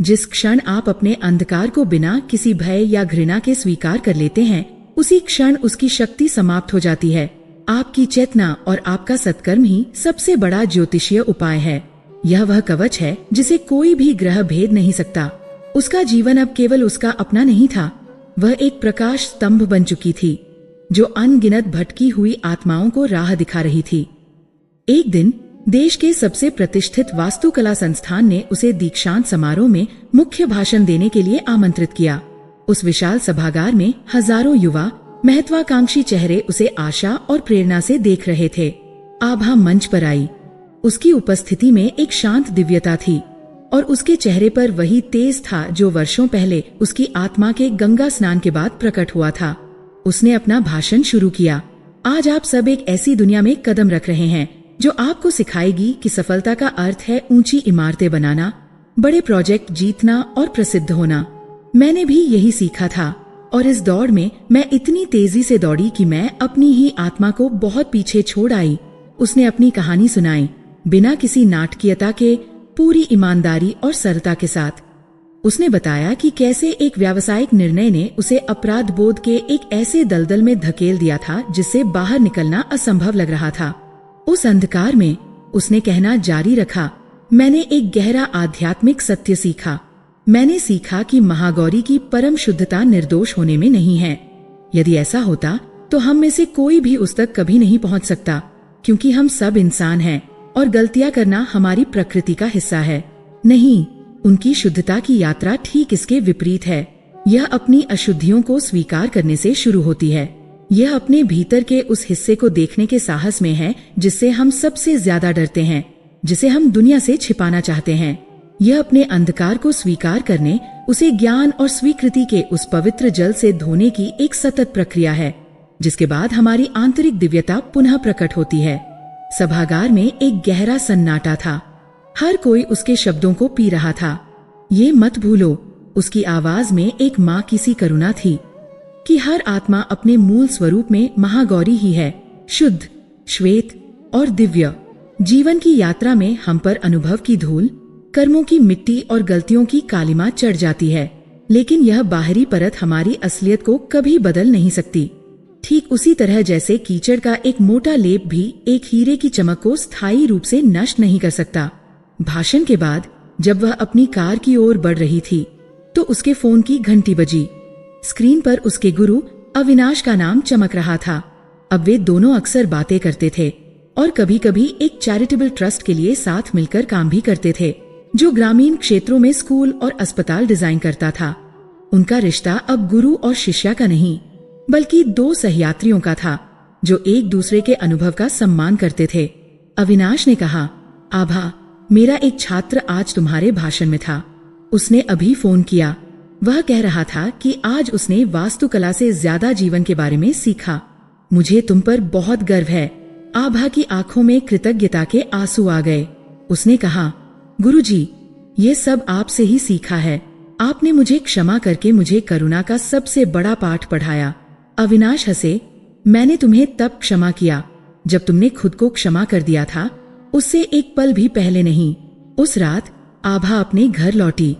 जिस क्षण आप अपने अंधकार को बिना किसी भय या घृणा के स्वीकार कर लेते हैं, उसी क्षण उसकी शक्ति समाप्त हो जाती है। आपकी चेतना और आपका सत्कर्म ही सबसे बड़ा ज्योतिषीय उपाय है। यह वह कवच है जिसे कोई भी ग्रह भेद नहीं सकता। उसका जीवन अब केवल उसका अपना नहीं था, वह एक प्रकाश स्तंभ बन चुकी थी जो अनगिनत भटकी हुई आत्माओं को राह दिखा रही थी। एक दिन देश के सबसे प्रतिष्ठित वास्तुकला संस्थान ने उसे दीक्षांत समारोह में मुख्य भाषण देने के लिए आमंत्रित किया। उस विशाल सभागार में हजारों युवा महत्वाकांक्षी चेहरे उसे आशा और प्रेरणा से देख रहे थे। आभा मंच पर आई। उसकी उपस्थिति में एक शांत दिव्यता थी और उसके चेहरे पर वही तेज था जो वर्षों पहले उसकी आत्मा के गंगा स्नान के बाद प्रकट हुआ था। उसने अपना भाषण शुरू किया। आज आप सब एक ऐसी दुनिया में कदम रख रहे हैं जो आपको सिखाएगी कि सफलता का अर्थ है ऊंची इमारतें बनाना, बड़े प्रोजेक्ट जीतना और प्रसिद्ध होना। मैंने भी यही सीखा था और इस दौड़ में मैं इतनी तेजी से दौड़ी कि मैं अपनी ही आत्मा को बहुत पीछे छोड़ आई। उसने अपनी कहानी सुनाई, बिना किसी नाटकीयता के, पूरी ईमानदारी और सरलता के साथ। उसने बताया कि कैसे एक व्यावसायिक निर्णय ने उसे अपराध बोध के एक ऐसे दलदल में धकेल दिया था जिससे बाहर निकलना असंभव लग रहा था। उस अंधकार में उसने कहना जारी रखा, मैंने एक गहरा आध्यात्मिक सत्य सीखा। मैंने सीखा कि महागौरी की परम शुद्धता निर्दोष होने में नहीं है। यदि ऐसा होता तो हम में से कोई भी उस तक कभी नहीं पहुंच सकता, क्योंकि हम सब इंसान हैं और गलतियां करना हमारी प्रकृति का हिस्सा है। नहीं, उनकी शुद्धता की यात्रा ठीक इसके विपरीत है। यह अपनी अशुद्धियों को स्वीकार करने से शुरू होती है। यह अपने भीतर के उस हिस्से को देखने के साहस में है जिससे हम सबसे ज्यादा डरते हैं, जिसे हम दुनिया से छिपाना चाहते हैं। यह अपने अंधकार को स्वीकार करने, उसे ज्ञान और स्वीकृति के उस पवित्र जल से धोने की एक सतत प्रक्रिया है, जिसके बाद हमारी आंतरिक दिव्यता पुनः प्रकट होती है। सभागार में एक गहरा सन्नाटा था। हर कोई उसके शब्दों को पी रहा था। ये मत भूलो, उसकी आवाज में एक माँ की सी करुणा थी कि हर आत्मा अपने मूल स्वरूप में महागौरी ही है, शुद्ध, श्वेत और दिव्य। जीवन की यात्रा में हम पर अनुभव की धूल, कर्मों की मिट्टी और गलतियों की कालिमा चढ़ जाती है, लेकिन यह बाहरी परत हमारी असलियत को कभी बदल नहीं सकती। ठीक उसी तरह जैसे कीचड़ का एक मोटा लेप भी एक हीरे की चमक को स्थायी रूप से नष्ट नहीं कर सकता। भाषण के बाद जब वह अपनी कार की ओर बढ़ रही थी तो उसके फोन की घंटी बजी। स्क्रीन पर उसके गुरु अविनाश का नाम चमक रहा था। अब वे दोनों अक्सर बातें करते थे और कभी कभी एक चैरिटेबल ट्रस्ट के लिए साथ मिलकर काम भी करते थे, जो ग्रामीण क्षेत्रों में स्कूल और अस्पताल डिजाइन करता था। उनका रिश्ता अब गुरु और शिष्या का नहीं, बल्कि दो सहयात्रियों का था जो एक दूसरे के अनुभव का सम्मान करते थे। अविनाश ने कहा, आभा, मेरा एक छात्र आज तुम्हारे भाषण में था। उसने अभी फोन किया। वह कह रहा था कि आज उसने वास्तुकला से ज्यादा जीवन के बारे में सीखा। मुझे तुम पर बहुत गर्व है। आभा की आंखों में कृतज्ञता के आंसू आ गए। उसने कहा, गुरुजी, ये सब आपसे ही सीखा है। आपने मुझे क्षमा करके मुझे करुणा का सबसे बड़ा पाठ पढ़ाया। अविनाश हंसे। मैंने तुम्हें तब क्षमा किया जब तुमने खुद को क्षमा कर दिया था, उससे एक पल भी पहले नहीं। उस रात आभा अपने घर लौटी।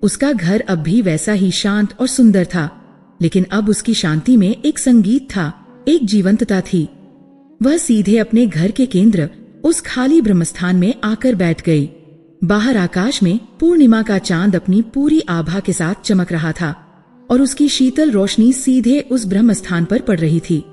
उसका घर अब भी वैसा ही शांत और सुंदर था, लेकिन अब उसकी शांति में एक संगीत था, एक जीवंतता थी। वह सीधे अपने घर के केंद्र, उस खाली ब्रह्मस्थान में आकर बैठ गई। बाहर आकाश में पूर्णिमा का चांद अपनी पूरी आभा के साथ चमक रहा था और उसकी शीतल रोशनी सीधे उस ब्रह्मस्थान पर पड़ रही थी,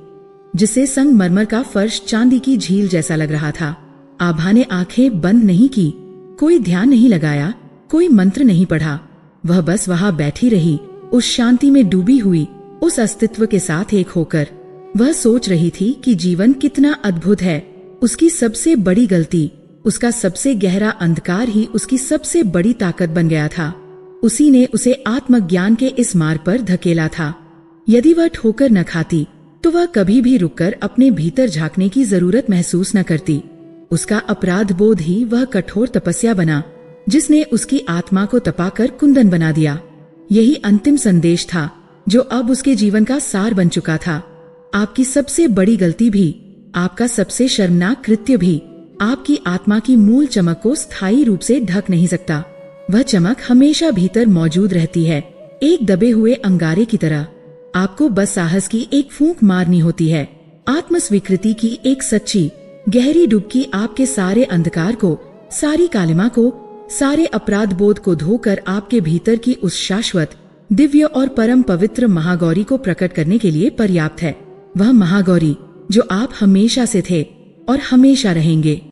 जिससे संगमरमर का फर्श चांदी की झील जैसा लग रहा था। आभा ने आंखें बंद नहीं की, कोई ध्यान नहीं लगाया, कोई मंत्र नहीं पढ़ा। वह बस वहां बैठी रही, उस शांति में डूबी हुई, उस अस्तित्व के साथ एक होकर। वह सोच रही थी कि जीवन कितना अद्भुत है। उसकी सबसे बड़ी गलती, उसका सबसे गहरा अंधकार ही उसकी सबसे बड़ी ताकत बन गया था। उसी ने उसे आत्मज्ञान के इस मार्ग पर धकेला था। यदि वह ठोकर न खाती तो वह कभी भी रुककर अपने भीतर झांकने की जरूरत महसूस न करती। उसका अपराध बोध ही वह कठोर तपस्या बना, जिसने उसकी आत्मा को तपाकर कुंदन बना दिया। यही अंतिम संदेश था जो अब उसके जीवन का सार बन चुका था। आपकी सबसे बड़ी गलती भी, आपका सबसे शर्मनाक कृत्य भी आपकी आत्मा की मूल चमक को स्थायी रूप से ढक नहीं सकता। वह चमक हमेशा भीतर मौजूद रहती है, एक दबे हुए अंगारे की तरह। आपको बस साहस की एक फूंक मारनी होती है, आत्म स्वीकृति की एक सच्ची गहरी डुबकी आपके सारे अंधकार को, सारी कालिमा को, सारे अपराध बोध को धोकर आपके भीतर की उस शाश्वत, दिव्य और परम पवित्र महागौरी को प्रकट करने के लिए पर्याप्त है। वह महागौरी जो आप हमेशा से थे और हमेशा रहेंगे।